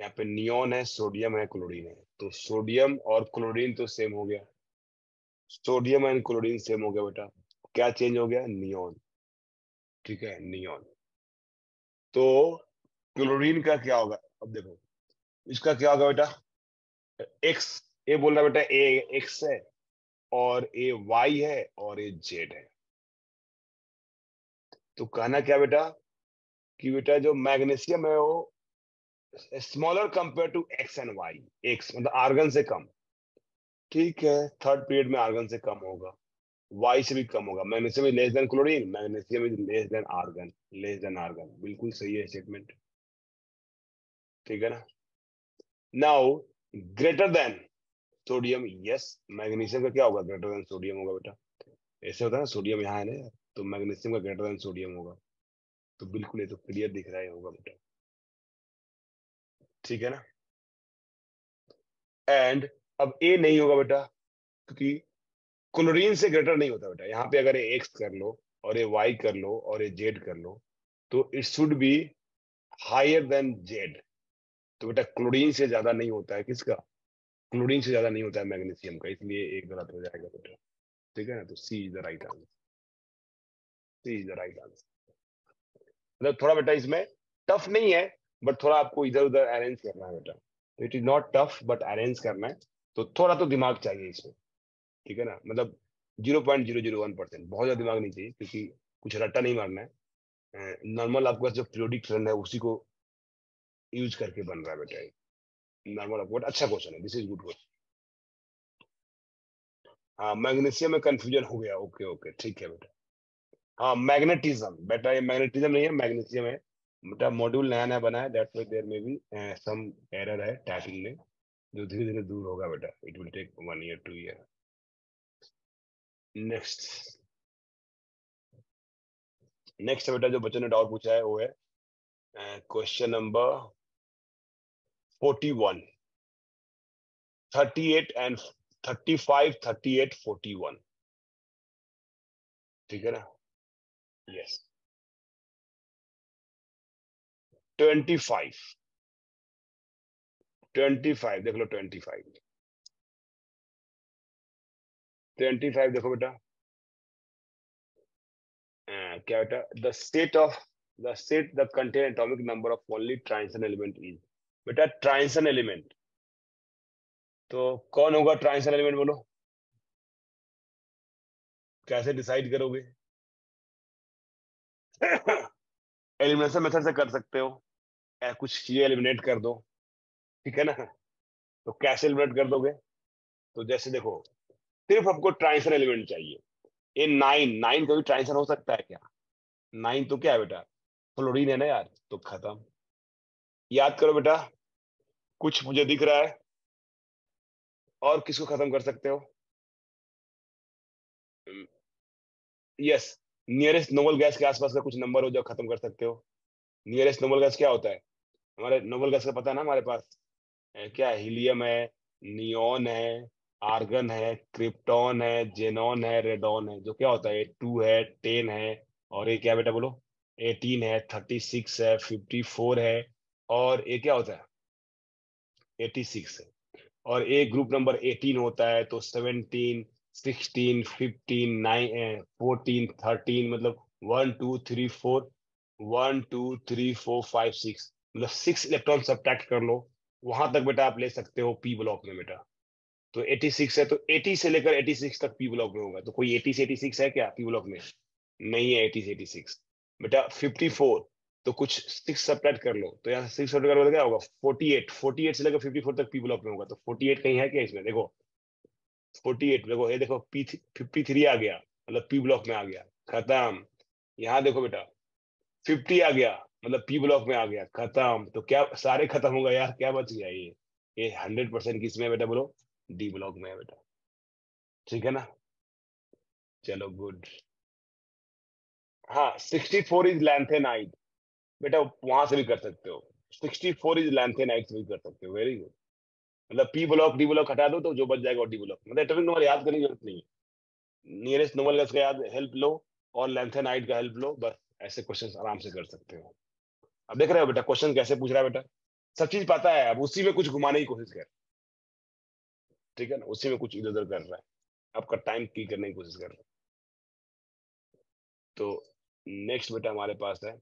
यहाँ पे नियोन है, सोडियम है, क्लोरीन है, तो सोडियम और क्लोरीन तो सेम हो गया, सोडियम एंड क्लोरीन सेम हो गया बेटा, क्या चेंज हो गया? नियोन, ठीक है, नियोन। तो क्लोरीन का क्या होगा? अब देखो इसका क्या होगा बेटा, एक्स, ए बोल रहा बेटा, ए एक्स है, और ए वाई है, और ए जेड है। तो कहना क्या बेटा कि बेटा जो मैग्नीशियम है वो smaller compare to X and Y, X मतलब आर्गन से कम, ठीक है, थर्ड पीरियड में आर्गन से कम होगा, वाई से भी कम होगा। Magnesium is less than chlorine, magnesium is less than argon, less than argon, बिल्कुल सही है स्टेटमेंट, ठीक है ना। Now greater than sodium, yes, magnesium का क्या होगा? ग्रेटर देन सोडियम होगा बेटा, ऐसे होता है ना, सोडियम यहाँ है ना यार, तो मैग्नीशियम का ग्रेटर देन सोडियम होगा, तो बिल्कुल ये तो क्लियर दिख रहा है होगा बेटा, ठीक है ना। एंड अब ए नहीं होगा बेटा, क्योंकि क्लोरीन से ग्रेटर नहीं होता बेटा, यहाँ पे अगर ये एक्स कर लो, और ये वाई कर लो, और ये जेड कर लो, तो it should be higher than Z. तो बेटा क्लोरीन से ज्यादा नहीं होता है, किसका? क्लोरीन से ज्यादा नहीं होता है मैग्नीशियम का, इसलिए एक गलत हो जाएगा बेटा, ठीक है ना। तो C is the right answer, C is the right answer. मतलब थोड़ा बेटा इसमें टफ नहीं है, बट थोड़ा आपको इधर उधर अरेंज करना है बेटा। तो it is not tough but arrange करना है, तो थोड़ा तो दिमाग चाहिए इसमें, ठीक है ना। मतलब 0.001%, बहुत ज्यादा दिमाग नहीं चाहिए, क्योंकि कुछ रट्टा नहीं मारना है। नॉर्मल आपका जो पीरियोडिक ट्रेंड है उसी को यूज करके बन रहा है बेटा। नॉर्मल आपको अच्छा क्वेश्चन है, दिस इज गुड क्वेश्चन। हाँ, मैग्नीशियम में कंफ्यूजन हो गया, ओके ओके ठीक है बेटा। हाँ, मैग्नेटिज्म बेटा, ये मैग्नेटिज्म नहीं है, मैग्नीशियम है बेटा। मॉड्यूल नया नया बना है, दैट्स व्हाई देयर में भी सम एरर है टाइपिंग में, जो धीरे धीरे दूर होगा बेटा। It will take 1 year 2 year. Next, next बेटा जो बच्चों ने डाउट पूछा है वो है क्वेश्चन नंबर 41, 38 एंड 35, 38, 41, ठीक है ना। यस, 25, 25 देख लो, 25, 25 देखो बेटा। क्या बेटा, the state the contain atomic number of only transition element is. बेटा ट्रांजिशन एलिमेंट, तो कौन होगा ट्रांजिशन एलिमेंट बोलो, कैसे डिसाइड करोगे? एलिमिनेशन मेथड से कर सकते हो, कुछ चीजें एलिमिनेट कर दो, ठीक है ना। तो कैसे एलिमिनेट कर दोगे? तो जैसे देखो, सिर्फ आपको ट्रांजिशन एलिमेंट चाहिए। ये नाइन, नाइन का भी ट्रांजिशन हो सकता है क्या? नाइन तो क्या है बेटा, फ्लोरीन है ना यार, तो खत्म। याद करो बेटा, कुछ मुझे दिख रहा है, और किसको खत्म कर सकते हो? यस, नियरेस्ट नोबल गैस के आसपास का कुछ नंबर हो जो खत्म कर सकते हो। नियरेस्ट नोबल गैस क्या होता है? हमारे नोबल गैस का पता है ना हमारे पास, क्या है? हीलियम है, नियोन है, आर्गन है, क्रिप्टॉन है, जेनॉन है, रेडॉन है। जो क्या होता है, 2 है, 10 है, और ये क्या बेटा बोलो, 18 है, 36 है, 54 है, और ये क्या होता है, 86 है। और एक ग्रुप नंबर 18 होता है, तो 17, 16, 15, 9, 14, 13, मतलब 1 2 3 4, 1 2 3 4 5 6, मतलब 6 इलेक्ट्रॉन सब्ट्रैक्ट कर लो, वहां तक बेटा आप ले सकते हो पी ब्लॉक में बेटा। तो 86 है, तो 80 से लेकर 86 तक पी ब्लॉक में होगा। तो कोई 80 से 86 है क्या पी ब्लॉक में? नहीं है 80 से 86 बेटा। 54, तो कुछ 6 सब्ट्रैक्ट कर लो, तो यहाँ 6 सब्ट्रैक्ट करोगे तो क्या होगा? 48, 48 से लेकर 54 तक पी ब्लॉक में होगा। तो 48 कहीं है क्या इसमें? देखो 48, देखो ये देखो, पी 53 आ गया, मतलब पी ब्लॉक में आ गया, खत्म। यहाँ देखो बेटा, 50 आ गया, मतलब पी ब्लॉक में आ गया, खत्म। तो क्या सारे खत्म हो गए यार, क्या बच गया ये 100% किसमें है बेटा बोलो? डी ब्लॉक में है बेटा, ठीक है ना। चलो गुड। हाँ, 64 इज लैंथेनाइट बेटा, वहां से भी कर सकते हो। 64 इज लैंथेनाइट से भी कर सकते हो, वेरी गुड। मतलब पी ब्लॉक डी ब्लॉक हटा दो तो जो बच जाएगा डी ब्लॉक, मतलब एटॉमिक नंबर याद करने की जरूरत नहीं है। नियरेस्ट नोबल गैस का याद हेल्प लो, और लैंथेनाइट का हेल्प लो, बस ऐसे क्वेश्चन आराम से कर सकते हो। अब देख रहे हो बेटा क्वेश्चन कैसे पूछ रहा है बेटा, सब चीज पता है, अब उसी में कुछ घुमाने की कोशिश कर, ठीक है ना, उसी में कुछ इधर उधर कर रहा है, आपका टाइम की करने की कोशिश कर रहा है। तो नेक्स्ट बेटा हमारे पास है,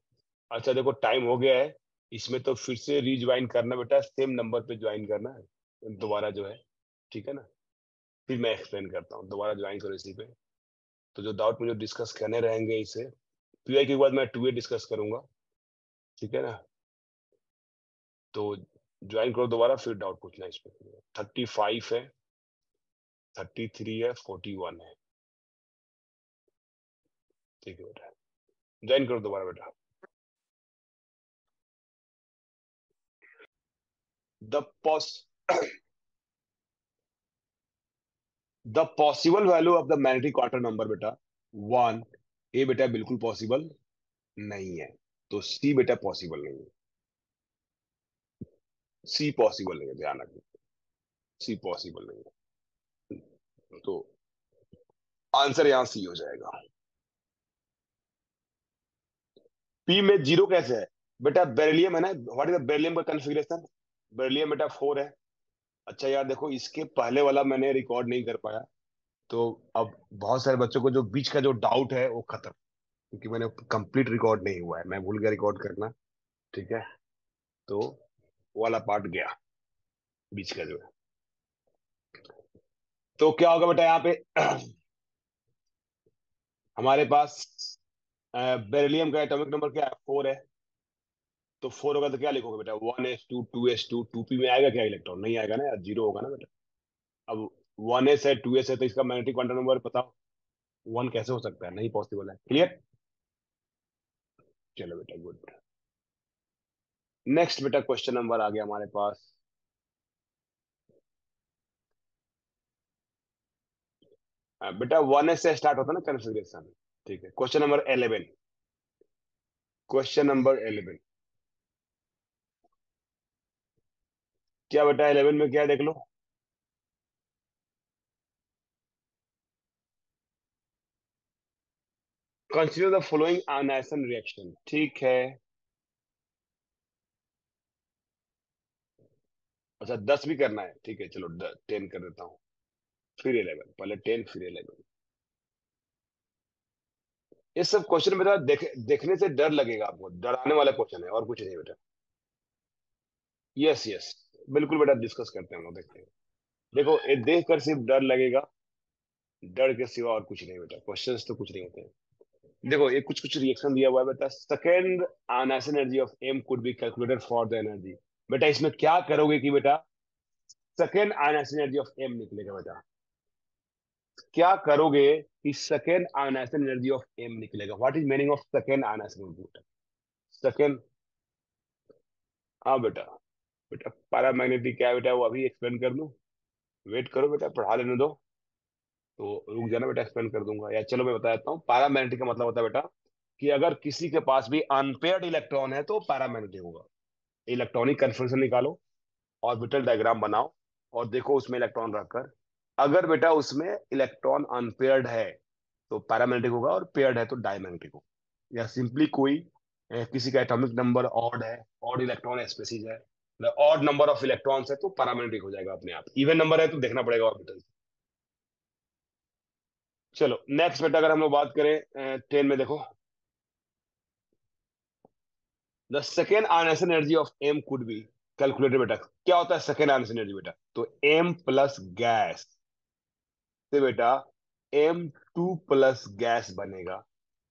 अच्छा देखो टाइम हो गया है, इसमें तो फिर से रीज्वाइन करना बेटा, सेम नंबर पे ज्वाइन करना है दोबारा जो है, ठीक है ना। फिर मैं एक्सप्लेन करता हूँ, दोबारा ज्वाइन करो इसी पे। तो जो डाउट मुझे डिस्कस करने रहेंगे इसे, पीआई के बाद मैं 2A डिस्कस करूंगा, ठीक है ना। तो ज्वाइन करो दोबारा, फिर डाउट पूछना इस पे। 35 है, 33 है, 41 है, ठीक है बेटा, ज्वाइन करो दोबारा बेटा। The pos the possible value of the magnetic quarter number बेटा 1, ए बेटा बिल्कुल पॉसिबल नहीं है, तो सी बेटा पॉसिबल नहीं है, सी पॉसिबल नहीं है, ध्यान रखना, सी पॉसिबल नहीं है, तो आंसर यहां सी हो जाएगा। पी में जीरो कैसे है बेटा? बेरिलियम है ना, व्हाट इज द बेरिलियम का कॉन्फ़िगरेशन? बेरिलियम बेटा 4 है। अच्छा यार देखो, इसके पहले वाला मैंने रिकॉर्ड नहीं कर पाया, तो अब बहुत सारे बच्चों को जो बीच का जो डाउट है वो खत्म, क्योंकि मैंने कंप्लीट रिकॉर्ड नहीं हुआ है, मैं भूल गया रिकॉर्ड करना, ठीक है, तो वो वाला पार्ट गया बीच का जो है। तो क्या होगा बेटा यहाँ पे हमारे पास बेरिलियम का एटॉमिक नंबर क्या है, 4 है। तो 4 होगा तो क्या लिखोगे बेटा, 1s2 2s2, 2p में आएगा क्या इलेक्ट्रॉन, नहीं आएगा ना यार, जीरो होगा ना बेटा। अब 1s है 2s है तो इसका मैग्नेटिक क्वांटम नंबर बताओ, 1 कैसे हो सकता है, नहीं पॉसिबल है। क्लियर, चलो बेटा गुड। नेक्स्ट बेटा क्वेश्चन नंबर आ गया हमारे पास। बेटा 1s से स्टार्ट होता है ना कन्फिग्रेशन। ठीक है, क्वेश्चन नंबर 11। क्वेश्चन नंबर 11, क्या बेटा 11 में क्या है, देख लो। Consider the following ionization reaction. ठीक है, अच्छा 10 भी करना है, ठीक है चलो 10 कर देता हूँ, फिर 11, पहले 10 फिर 11। इस सब क्वेश्चन में बेटा देखने से डर लगेगा आपको, डराने वाला क्वेश्चन है और कुछ नहीं बेटा। यस यस, बिल्कुल बेटा, डिस्कस करते हैं हम लोग, देखते हैं। देखो ये देख कर सिर्फ डर लगेगा, डर के सिवा और कुछ नहीं बेटा, क्वेश्चंस तो कुछ नहीं होते हैं। देखो ये कुछ कुछ रिएक्शन दिया हुआ है बेटा, second ionization energy of M could be calculated for the energy. बेटा इसमें क्या करोगे कि बेटा second ionization energy of M निकलेगा बेटा, क्या करोगे कि second ionization energy of M निकलेगा। What is meaning of second ionization energy, second. हाँ बेटा, बेटा पैरामैग्नेटिक क्या है बेटा, वो अभी एक्सप्लेन कर दूं, वेट करो बेटा, पढ़ा लेने दो। तो रुक जाना बेटा, एक्सप्लेन कर दूंगा, या चलो मैं बता देता हूँ। पैरामैग्नेटिक का मतलब होता है बेटा कि अगर किसी के पास भी अनपेयर्ड इलेक्ट्रॉन है तो पैरामैग्नेटिक होगा। इलेक्ट्रॉनिक कन्फर्मेशन निकालो, ऑर्बिटल डायग्राम बनाओ, और देखो उसमें इलेक्ट्रॉन रखकर, अगर बेटा उसमें इलेक्ट्रॉन अनपेयर्ड है तो पैरामैग्नेटिक होगा, और पेयर्ड है तो डायमैग्नेटिक होगा। या सिंपली कोई किसी का एटॉमिक नंबर ऑड है, ऑड इलेक्ट्रॉन स्पेसीज है, ऑड नंबर ऑफ इलेक्ट्रॉन्स है तो पैरामैग्नेटिक हो जाएगा अपने आप। इवन नंबर है तो देखना पड़ेगा ऑर्बिटल। चलो नेक्स्ट बेटा, अगर हम लोग बात करें 10 में, देखो the second ionisation energy of M could be calculated. बेटा क्या होता है सेकेंड आयनेशन एनर्जी बेटा, तो एम प्लस गैस से बेटा M2 प्लस गैस बनेगा,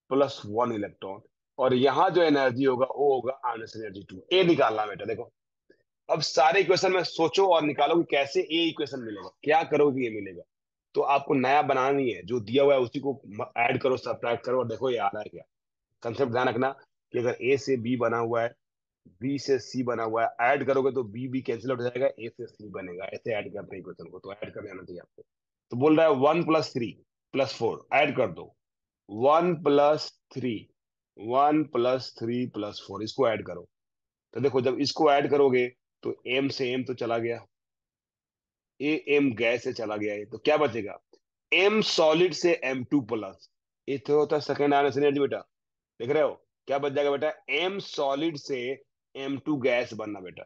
+1 इलेक्ट्रॉन, और यहाँ जो एनर्जी होगा वो होगा आयनेशन एनर्जी 2। ए निकालना बेटा, देखो अब सारे इक्वेशन में सोचो और निकालो कि कैसे ए इक्वेशन मिलेगा, क्या करोगे ये मिलेगा। तो आपको नया बनाना नहीं है, जो दिया हुआ है उसी को ऐड करो, सब्ट्रैक्ट करो, और देखो ये आ रहा है क्या। कंसेप्ट ध्यान रखना कि अगर ए से बी बना हुआ है, बी से सी बना हुआ है, ऐड करोगे तो बी बी कैंसिल आउट हो जाएगा, ए से सी बनेगा। ऐसे ऐड करते हैं इक्वेशन को, तो ऐड कर लेना चाहिए आपको। तो बोल रहा है 1 + 3 + 4, ऐड कर दो। 1 + 3, 1 + 3 + 4, इसको ऐड करो। तो देखो जब इसको ऐड करोगे तो एम से एम तो चला गया, ए एम गैस से चला गया, है तो क्या बचेगा, एम सॉलिड से M2 प्लस। ये तो होता है सेकेंड आयन एनर्जी बेटा, देख रहे हो। क्या बच जाएगा बेटा, एम सॉलिड से M2 गैस बनना बेटा।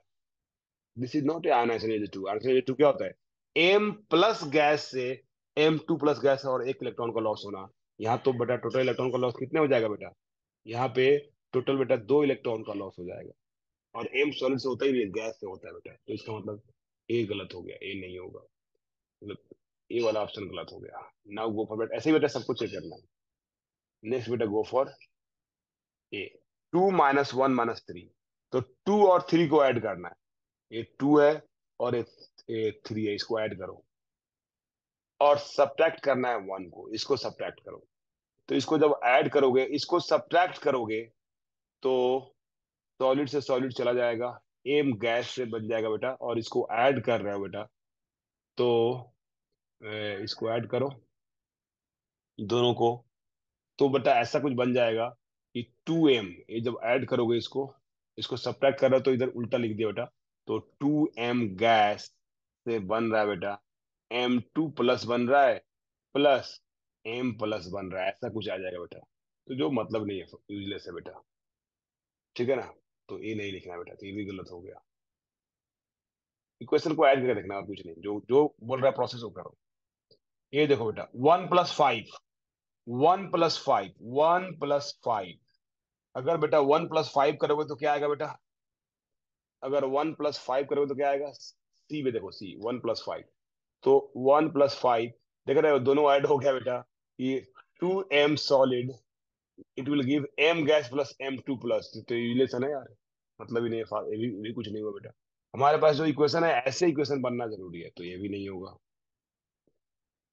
This is not a ionisation energy 2। Ionisation energy 2 क्या होता है, एम प्लस गैस से M2 प्लस गैस और एक इलेक्ट्रॉन का लॉस होना। यहाँ तो बेटा टोटल इलेक्ट्रॉन का लॉस कितने हो जाएगा बेटा, यहाँ पे टोटल बेटा 2 इलेक्ट्रॉन का लॉस हो जाएगा। और एम सॉलिड से होता ही नहीं है, गैस से होता है बेटा, तो इसका मतलब ए गलत हो गया, ए नहीं होगा, मतलब ए वाला ऑप्शन गलत हो गया। नाउ गो फॉर बेटा, ऐसे ही बेटा सब कुछ चेक करना है। नेक्स्ट बेटा गो फॉर ए, 2 - 1 - 3, तो 2 और 3 को ऐड करना है। ये 2 है और ये 3 है, इसको ऐड करो, और सब्ट्रैक्ट करना है 1 को, इसको सब्ट्रैक्ट करो। तो इसको जब ऐड करोगे, इसको सब्ट्रैक्ट करोगे, तो सॉलिड से सॉलिड चला जाएगा, एम गैस से बन जाएगा बेटा, और इसको ऐड कर रहे हो बेटा, तो इसको ऐड करो दोनों को, तो बेटा ऐसा कुछ बन जाएगा कि 2M, ये जब ऐड करोगे इसको, इसको सब्ट्रैक्ट कर रहे हो तो इधर उल्टा लिख दिया बेटा, तो 2M गैस से बन रहा है बेटा M2 प्लस बन रहा है, प्लस M प्लस बन रहा है, ऐसा कुछ आ जाएगा बेटा। तो जो मतलब नहीं है, यूजलेस है बेटा, ठीक है ना। तो ये नहीं लिखना है बेटा, तो ये भी गलत हो गया। इक्वेशन को ऐड करके देखना और कुछ नहीं, जो जो बोल रहा है प्रोसेस वो करो। ये देखो बेटा 1 + 5, 1 + 5, 1 + 5, अगर बेटा 1 + 5 करोगे तो क्या आएगा बेटा, अगर 1+5 करोगे तो क्या आएगा, सी में देखो, सी 1+5, तो 1+5, देख रहे हो दोनों ऐड हो गया बेटा, ये 2m solid, it will give m gas plus m2+, तो रिलेशन है यार, मतलब ही नहीं है, ये भी कुछ नहीं हुआ बेटा। हमारे पास जो इक्वेशन है ऐसे इक्वेशन बनना जरूरी है, तो ये भी नहीं होगा।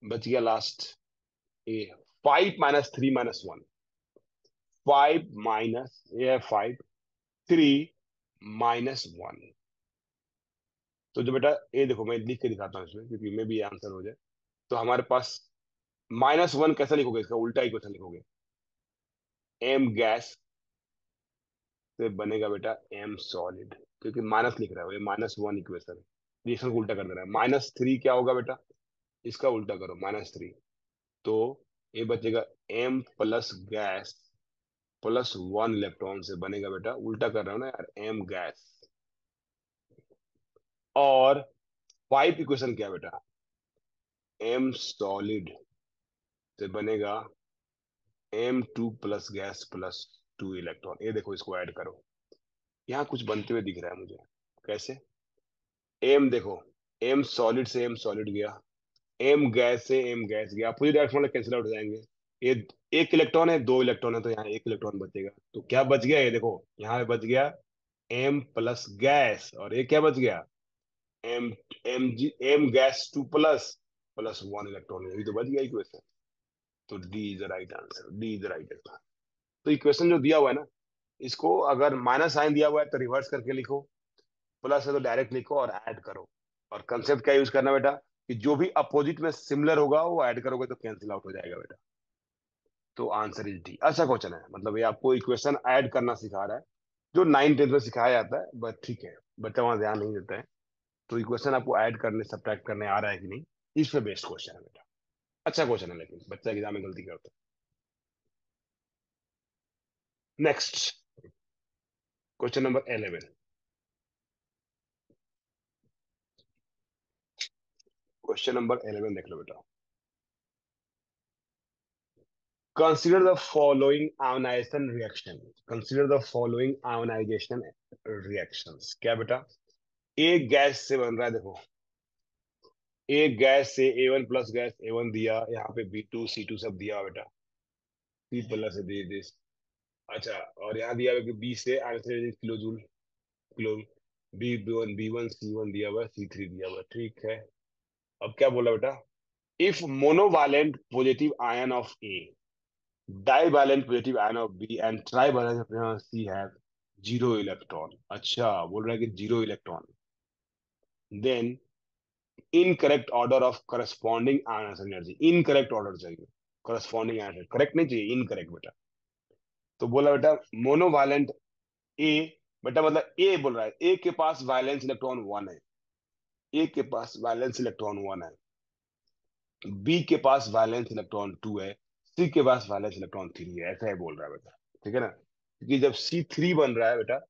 बच गया लास्ट, ए 5 - 3 - 1, 5 ये है 5, 3 - 1, तो जो बेटा ये देखो मैं लिख के दिखाता हूँ इसमें, क्योंकि मैं भी आंसर हो जाए। तो हमारे पास -1 कैसे लिखोगे, इसका उल्टा इक्वेशन लिखोगे, m गैस से बनेगा बेटा m सॉलिड, क्योंकि माइनस लिख रहा है, ये -1 इक्वेशन है, रिएक्शन को उल्टा कर दे रहा है। -3 क्या होगा बेटा, इसका उल्टा करो, -3, तो ये बचेगा m plus gas plus 1 electron से बनेगा बेटा, उल्टा कर रहा हूं ना यार, m गैस, और 5 इक्वेशन क्या बेटा, m सॉलिड से बनेगा m2 plus gas plus 2 electron. ये देखो इसको ऐड करो, यहाँ कुछ बनते हुए दिख रहा है मुझे, कैसे, m देखो, m सॉलिड से m सॉलिड गया, m गैस से m गैस गया, पूरी डायरेक्शन में कैंसिल आउट हो जाएंगे। ये एक इलेक्ट्रॉन है, 2 इलेक्ट्रॉन है, तो यहाँ एक इलेक्ट्रॉन बचेगा, तो क्या बच गया, ये देखो यहाँ पे बच गया m प्लस गैस, और ये क्या बच गया, M M gas 2+ plus 1 electron, यही तो बच गया इक्वेशन। तो D is the right answer, D is the right answer. तो इक्वेशन जो दिया हुआ है ना, इसको अगर माइनस साइन दिया हुआ है तो रिवर्स करके लिखो, प्लस है तो डायरेक्ट लिखो और ऐड करो। और कंसेप्ट क्या यूज करना बेटा, कि जो भी अपोजिट में सिमिलर होगा वो ऐड करोगे तो कैंसिल आउट हो जाएगा बेटा। तो आंसर इज डी। अच्छा क्वेश्चन है, मतलब ये आपको इक्वेशन ऐड करना सिखा रहा है, जो 9 10 में सिखाया जाता है, बट ठीक है, बच्चा वहां ध्यान नहीं देता है। तो इक्वेशन आपको ऐड करने सब्ट्रैक्ट करने आ रहा है कि नहीं, इस पे बेस्ड क्वेश्चन है बेटा। अच्छा क्वेश्चन है, लेकिन बच्चा एग्जाम में गलती करता है। Next, question number 11। Question number 11 देख लो बेटा। Consider the following ionisation reaction, consider the following ionisation reactions, क्या बेटा, एक गैस से बन रहा है देखो, एक गैस से A1+ गैस A1 दिया, यहाँ पे B2 C2 सब दिया बेटा, C+ दे दे। अच्छा, और यहाँ दिया हुआ कि बी से ionisation kilo joule, kilo, B1 दिया हुआ, C3 दिया हुआ, ठीक है। अब क्या बोला बेटा, if monovalent positive ion of A, divalent positive ion of B and trivalent of C have 0 electron, अच्छा बोल रहा है कि 0 electron, then incorrect order of corresponding ion energy, incorrect order चाहिए, करस्पॉन्डिंग आयन, करेक्ट नहीं चाहिए, इनकरेक्ट बेटा। तो बोला बेटा मोनोवालेंट ए, बेटा मतलब ए बोल रहा है, ए के पास वैलेंस इलेक्ट्रॉन 1 है, ए के पास वैलेंस इलेक्ट्रॉन 1 है, बी के पास वैलेंस इलेक्ट्रॉन 2 है, सी के पास वैलेंस इलेक्ट्रॉन 3 है, ऐसा है बोल रहा है बेटा, ठीक है ना, क्योंकि जब C3 बन रहा है बेटा,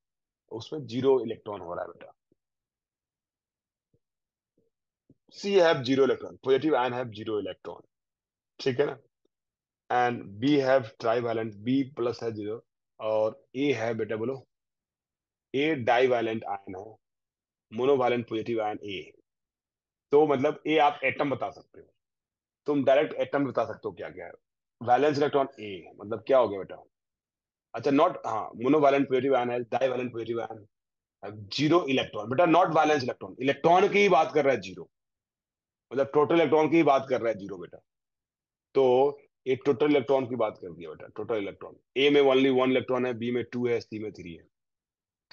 उसमें 0 इलेक्ट्रॉन हो रहा है बेटा, C have 0 electron, positive ion have 0 electron, ठीक है ना, and B have trivalent, B+ है 0, और ए है बेटा बोलो, ए डाइवैलेंट आयन है, मोनोवैलेंट पॉजिटिव आयन ए। तो मतलब ए आप एटम बता सकते हो, तुम डायरेक्ट एटम बता सकते हो क्या क्या है, वैलेंस इलेक्ट्रॉन ए, मतलब क्या हो गया बेटा, अच्छा नॉट, हाँ मोनोवैलेंट पॉजिटिव आयन है, डाइवैलेंट पॉजिटिव आयन, 0 इलेक्ट्रॉन बेटा, नॉट वैलेंस इलेक्ट्रॉन, इलेक्ट्रॉन की ही बात कर रहा है 0, मतलब टोटल इलेक्ट्रॉन की ही बात कर रहा है 0 बेटा। तो ये टोटल इलेक्ट्रॉन की बात कर दिया बेटा, टोटल इलेक्ट्रॉन, ए में ओनली 1 इलेक्ट्रॉन है, बी में 2 है, सी में 3 है।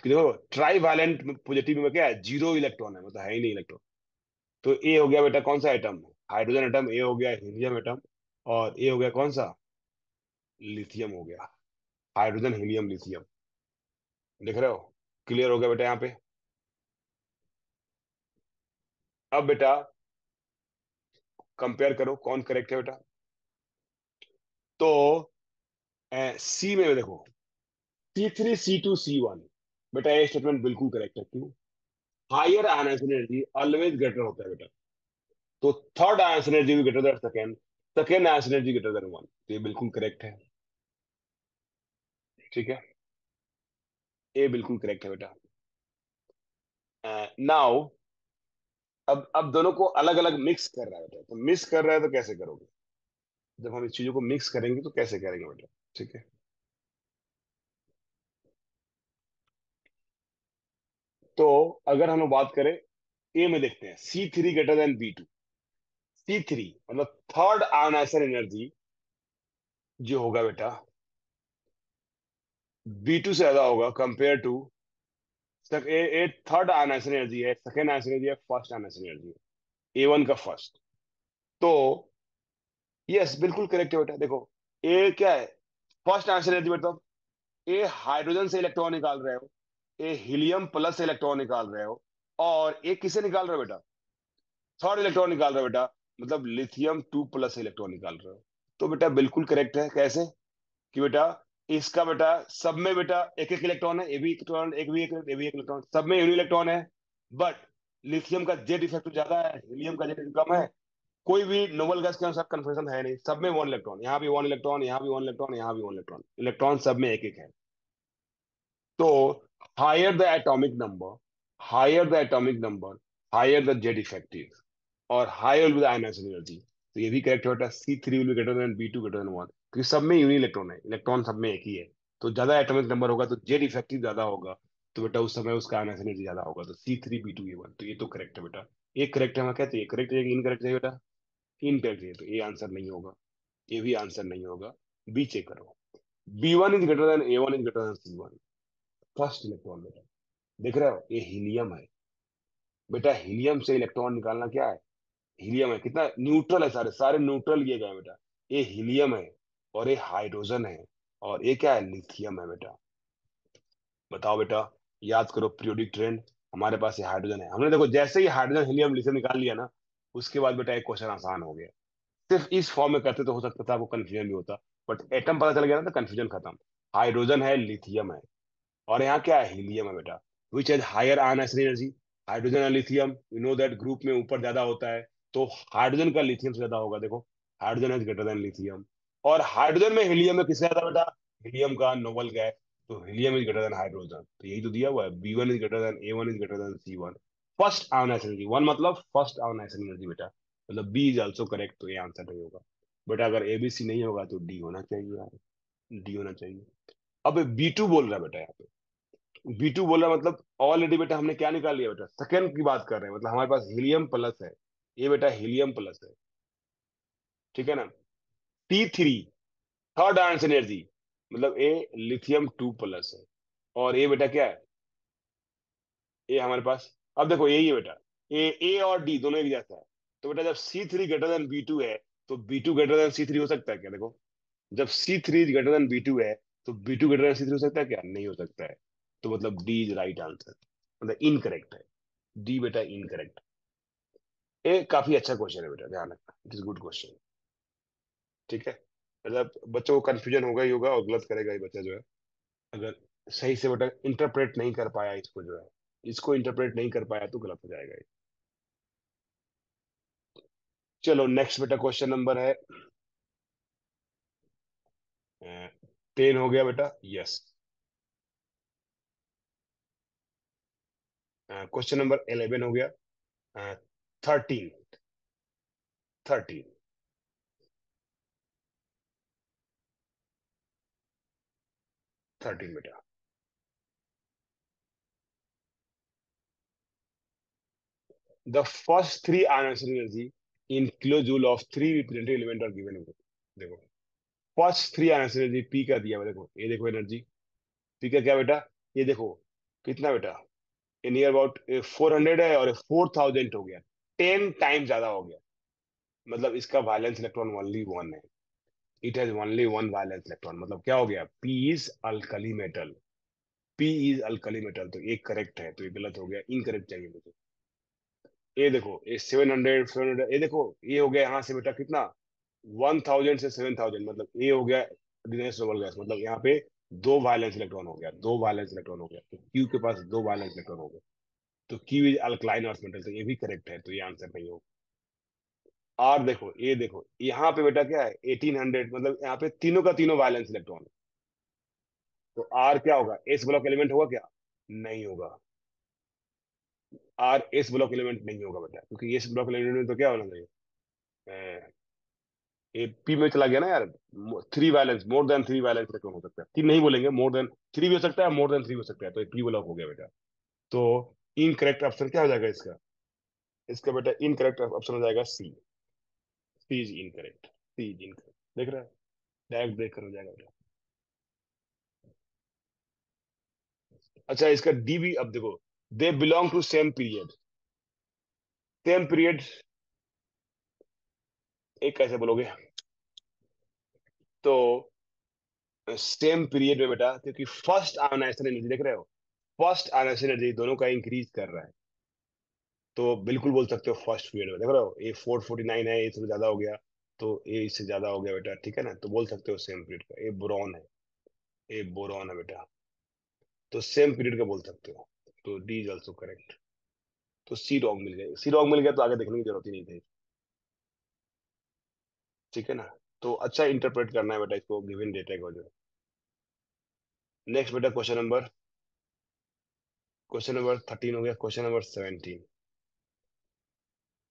देखो ट्राई वैलेंट पॉजिटिव में क्या है, 0 इलेक्ट्रॉन है, मतलब है ही नहीं इलेक्ट्रॉन। तो ए हो गया बेटा कौन सा एटम, हाइड्रोजन एटम, ए हो गया हीलियम एटम, और ए हो गया कौन सा, लिथियम हो गया, हाइड्रोजन हीलियम लिथियम, देख रहे हो, क्लियर हो गया बेटा यहाँ पे। अब बेटा कंपेयर करो कौन करेक्ट है बेटा, तो सी में देखो, C3 C2 C1, बेटा ये स्टेटमेंट बिल्कुल करेक्ट है, क्यों, higher ion energy always greater होता है बेटा, तो थर्ड आयन एनर्जी भी greater than second, second ion energy greater than one, तो ये बिल्कुल करेक्ट है, ठीक है, ये बिल्कुल करेक्ट है बेटा। नाउ अब दोनों को अलग अलग मिक्स कर रहा है बेटा, तो मिक्स कर रहा है तो कैसे करोगे? जब हम इस चीजों को मिक्स करेंगे तो कैसे करेंगे बेटा? ठीक है, तो अगर हम लोग बात करें, ए में देखते हैं C3 > B2। C3 मतलब थर्ड आयनाइजेशन एनर्जी जो होगा बेटा, B2 से ज्यादा होगा compare to, A third ionisation energy है, सेकेंड आयनाइजेशन एनर्जी है, फर्स्ट आयनाइजेशन एनर्जी है, A1 का फर्स्ट। तो यस बिल्कुल करेक्ट है बेटा। देखो, ए क्या है? फर्स्ट आंसर है बेटा। ए हाइड्रोजन से इलेक्ट्रॉन निकाल रहे हो, ए हीलियम प्लस से इलेक्ट्रॉन निकाल रहे हो, और ए किसे निकाल रहे हो बेटा? थर्ड इलेक्ट्रॉन निकाल रहे हो बेटा, मतलब लिथियम 2+ से इलेक्ट्रॉन निकाल रहे हो। तो बेटा बिल्कुल करेक्ट है। कैसे? कि बेटा इसका बेटा सब में बेटा एक एक इलेक्ट्रॉन है, ए भी इलेक्ट्रॉन, एक भी एक, ए भी एक इलेक्ट्रॉन, सब में यूनि इलेक्ट्रॉन है। बट लिथियम का जेड इफेक्टिव ज्यादा है, हीलियम का जेड कम है। कोई भी नोबल गैस के अनुसार कन्फर्मेशन है नहीं, सब में वन इलेक्ट्रॉन, यहाँ भी वन इलेक्ट्रॉन, यहाँ भी वन इलेक्ट्रॉन, यहाँ भी वन इलेक्ट्रॉन, इलेक्ट्रॉन सब में एक एक है। तो higher the atomic number, higher the atomic number, higher the Z effective, और हायर विद आयनाइजेशन एनर्जी। तो ये भी करेक्ट होता है, C3 will be greater than B2 greater than 1, क्योंकि सब में यूनि इलेक्ट्रॉन है, इलेक्ट्रॉन सब में एक ही है। तो ज्यादा एटॉमिक नंबर होगा तो जेड इफेक्टिव ज्यादा होगा, तो बेटा उस समय उसका आयनाइजेशन एनर्जी ज्यादा होगा, तो C3 B2 A1। तो ये तो करेक्ट है बेटा। ये करेक्ट है, हम कहते हैं करेक्ट है कि इनकरेक्ट है बेटा? इनकरेक्ट है, तो ये आंसर नहीं होगा, ये भी आंसर नहीं होगा। बी चेक करो, B1 > A1 > C1। First electron बेटा, देख रहे हो ये हीलियम है बेटा, हीलियम से इलेक्ट्रॉन निकालना क्या है? हीलियम है, कितना न्यूट्रल है, सारे सारे न्यूट्रल किए गए हैं बेटा। ये हीलियम है, और ये हाइड्रोजन है, और ये क्या है? लिथियम है बेटा। बताओ बेटा, याद करो पीरियोडिक ट्रेंड। हमारे पास ये हाइड्रोजन है, हमने देखो जैसे ही हाइड्रोजन हीलियम लिथियम निकाल लिया ना, उसके बाद बेटा एक क्वेश्चन आसान हो गया। सिर्फ इस फॉर्म में करते तो हो सकता था आपको कंफ्यूजन भी होता, बट एटम पता चल गया ना तो कंफ्यूजन खत्म। हाइड्रोजन है, लिथियम है, और यहाँ क्या है? हीलियम है बेटा। Which has higher ionization energy? Hydrogen और lithium, you know that group में ऊपर ज्यादा होता है, तो हाइड्रोजन का लिथियम से ज्यादा होगा। देखो, hydrogen is greater then lithium, और हाइड्रोजन में हीलियम में किससे ज्यादा बेटा? हीलियम का नोबल गैस। तो helium is greater then hydrogen, तो यही तो दिया हुआ है, B1 > A1 > first ionisation energy, one मतलब फर्स्ट आयनाइजेशन एनर्जी बेटा, मतलब बी इज ऑल्सो करेक्ट, तो ये आंसर नहीं होगा बेटा। अगर ABC नहीं होगा तो डी होना चाहिए यार, डी होना चाहिए। अब B2 बोल रहा है बेटा, यहाँ B2 बोला मतलब ऑलरेडी बेटा हमने क्या निकाल लिया बेटा? सेकंड की बात कर रहे हैं, मतलब हमारे पास हीलियम प्लस है, ये बेटा हीलियम प्लस है, ठीक है ना? T3 थर्ड आयन एनर्जी, मतलब ए लिथियम 2+ है, और ये बेटा क्या है? ये हमारे पास, अब देखो यही है बेटा, ए और डी दोनों एक जैसा है। तो बेटा जब C3 > B2 है, तो B2 C3 हो सकता है क्या? देखो, जब C3 > B2 है, तो B2 C3 हो सकता है क्या? नहीं हो सकता है। तो मतलब डी इज राइट आंसर, मतलब इनकरेक्ट है, डी बेटा इनकरेक्ट। ये काफी अच्छा क्वेश्चन है बेटा, ध्यान रखना, इट इज गुड क्वेश्चन। ठीक है, मतलब बच्चों को कंफ्यूजन होगा ही होगा, और गलत करेगा ही बच्चा जो है, अगर सही से बेटा इंटरप्रेट नहीं कर पाया इसको जो है, इसको इंटरप्रेट नहीं कर पाया तो गलत हो जाएगा ये। चलो नेक्स्ट बेटा, क्वेश्चन नंबर है 10 हो गया बेटा, यस। क्वेश्चन नंबर 11 हो गया, 13, 13, 13 बेटा। The first three ion energy in kilojoule of three representative element are given. देखो, first three ion energy P का दिया हुआ, देखो ये देखो एनर्जी पी का क्या बेटा? ये देखो कितना बेटा, ये नियर अबाउट 400 है, और 4000 हो गया, 10 टाइम ज्यादा हो गया। मतलब इसका वैलेंस इलेक्ट्रॉन ओनली वन है, it has only one valence electron, मतलब क्या हो गया? P is alkali metal, P is alkali metal. तो ये करेक्ट है, तो ये गलत हो गया, इनकरेक्ट चाहिए मुझे। ये देखो ये 700 ये देखो, ये हो गया यहाँ से बेटा कितना? 1000 से 7000, मतलब ये हो गया दिनेश नोबल गैस, मतलब यहाँ पे दो वायलेंस इलेक्ट्रॉन हो गया, दो वायलेंस इलेक्ट्रॉन हो गया, तो क्यू के पास दो वायलेंस इलेक्ट्रॉन हो गए, तो Q is alkaline earth metal, तो ये भी करेक्ट है, तो ये आंसर नहीं होगा। और देखो ये देखो यहाँ पे बेटा क्या है? 1800, मतलब यहाँ पे तीनों का तीनों वायलेंस इलेक्ट्रॉन है, तो आर क्या होगा? एस ब्लॉक एलिमेंट होगा क्या? नहीं होगा। आर एस ब्लॉक एलिमेंट नहीं होगा बेटा, क्योंकि एस ब्लॉक एलिमेंट में तो क्या होना चाहिए, ये पी में चला गया ना यार। Three valence, more than three valence का क्यों हो सकता है, तीन नहीं बोलेंगे, मोर देन थ्री भी हो सकता है, मोर देन थ्री हो सकता है, तो पी ब्लॉक हो गया बेटा। तो इनकरेक्ट ऑप्शन क्या हो जाएगा इसका, इसका बेटा इनकरेक्ट ऑप्शन हो जाएगा C. C is incorrect, C is incorrect, देख रहा है, डायरेक्ट देख कर हो जाएगा बेटा। अच्छा इसका डी भी, अब देखो, they belong to same period, same period, एक कैसे बोलोगे, तो सेम पीरियड में बेटा, क्योंकि फर्स्ट आयोनाइजेशन एनर्जी देख रहे हो, फर्स्ट आयोनाइजेशन एनर्जी दोनों का इंक्रीज कर रहा है, तो बिल्कुल बोल सकते हो फर्स्ट पीरियड में, देख रहे हो, ए 449 है, इससे ज्यादा हो गया, तो ए इससे ज्यादा हो गया बेटा, ठीक है ना, तो बोल सकते हो सेम पीरियड का, ए बोरॉन है, ए बोरॉन है बेटा, तो सेम पीरियड का बोल सकते हो, तो डी इज ऑल्सो करेक्ट। तो सी रॉन्ग मिल गया, सी रॉन्ग मिल गया तो आगे देखने की जरूरत ही नहीं थी, ठीक है ना। तो अच्छा इंटरप्रेट करना है बेटा इसको, गिवन डेटा को जो। नेक्स्ट बेटा क्वेश्चन नंबर 13 हो गया, क्वेश्चन नंबर 17।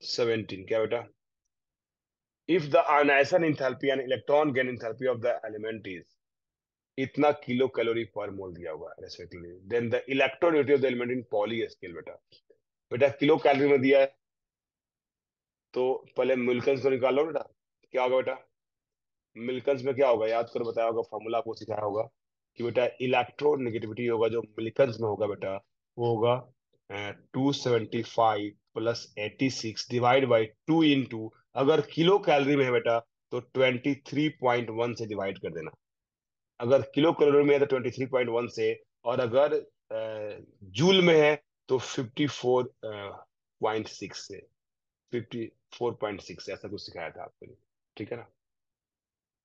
17 क्या बेटा, if the ionisation enthalpy and electron gain enthalpy of the element is, इतना किलो कैलोरी पर मोल दिया हुआ है respectively, then the electronegative of the element in Pauli scale बेटा, बेटा किलो कैलोरी में दिया है, तो पहले मिल्कन्स को निकालो बेटा, क्या होगा बेटा, मिल्कन्स में क्या होगा, याद करो, बताया होगा, फॉर्मूला आपको सिखाया होगा कि बेटा इलेक्ट्रोनेगेटिविटी होगा जो मिल्कन्स में होगा बेटा, वो होगा 275 प्लस 86 डिवाइड बाई 2 इंटू, अगर किलो कैलोरी में है बेटा तो 23.1 से डिवाइड कर देना, अगर किलो कैलोरी में है तो 23.1 से, और अगर जूल में है तो 54.6 से, 54.6 ऐसा कुछ सिखाया था आपको, ठीक है ना।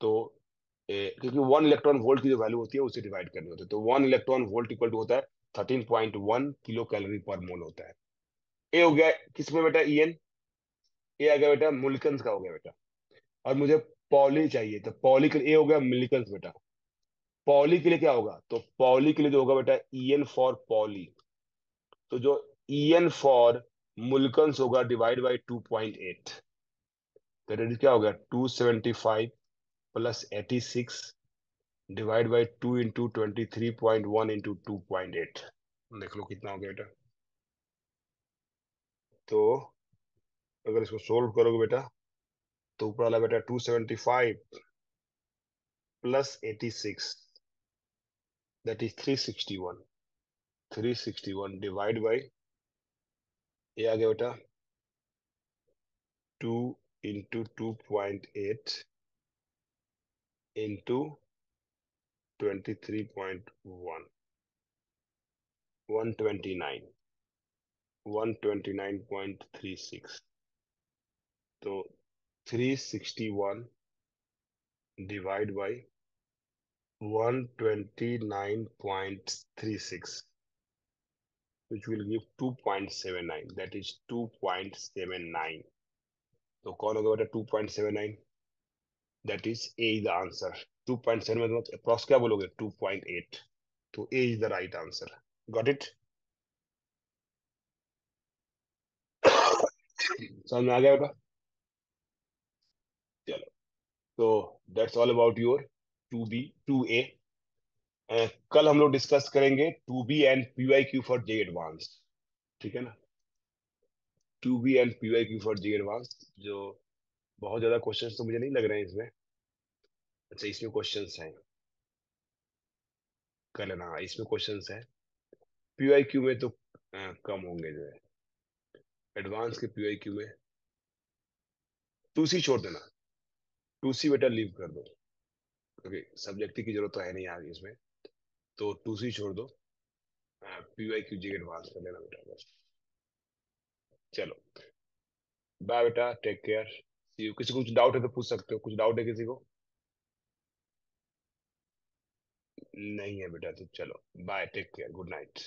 तो क्योंकि 1 इलेक्ट्रॉन वोल्ट की जो वैल्यू होती है उसे डिवाइड करनी होती है, तो 1 इलेक्ट्रॉन वोल्ट इक्वल टू होता है 13.1 किलो कैलोरी पर मोल होता है। ए हो गया किसमें बेटा, ईएन, ए आ गया बेटा मुल्कन्स का हो गया बेटा, और मुझे पॉली चाहिए, तो पॉली के लिए ए हो गया मिलिकन्स बेटा, पॉली के लिए क्या होगा, तो पॉली के लिए जो होगा बेटा ईएन फॉर पॉली, तो जो ईएन फॉर मुल्कन्स होगा डिवाइड बाई 2.8, तो रेडी क्या हो गया 275 plus 86 divide by 2 into 23.1 into 2.8, देख लो कितना हो गया बेटा। तो अगर इसको सोल्व करोगे बेटा, तो ऊपर वाला बेटा 275 plus 86, that is 361, 361 divide by, ये आ गया बेटा 2 इंटू 2.8 इंटू 23.1, 129, 129.36, तो 361 divide by 129.36, which will give 2.79, that is 2.79, तो कौन होगा बेटा 2.79, that is A is the answer. 2.7 मतलब अप्रॉक्स क्या बोलोगे 2.8, तो A is the right answer, got it. समझ में आ गया बेटा, चलो, तो that's all about your 2B 2A। कल हम लोग डिस्कस करेंगे 2B and PYQ for J advance, ठीक है ना, 2B and PYQ for J advance, जो बहुत ज्यादा क्वेश्चंस तो मुझे नहीं लग रहे हैं इसमें, अच्छा इसमें क्वेश्चंस हैं, कल ना इसमें क्वेश्चंस हैं, PYQ में तो कम होंगे जो है, एडवांस के PYQ में 2C छोड़ देना, 2C बेटा लीव कर दो, क्योंकि सब्जेक्ट की जरूरत तो है नहीं आगे इसमें, तो 2C छोड़ दो, PYQ जी एडवांस कर लेना बेटा बस। चलो बाय बेटा, टेक केयर, सी यू, किसी को कुछ डाउट है तो पूछ सकते हो, कुछ डाउट है किसी को, नहीं है बेटा, तो चलो bye, take care, good night.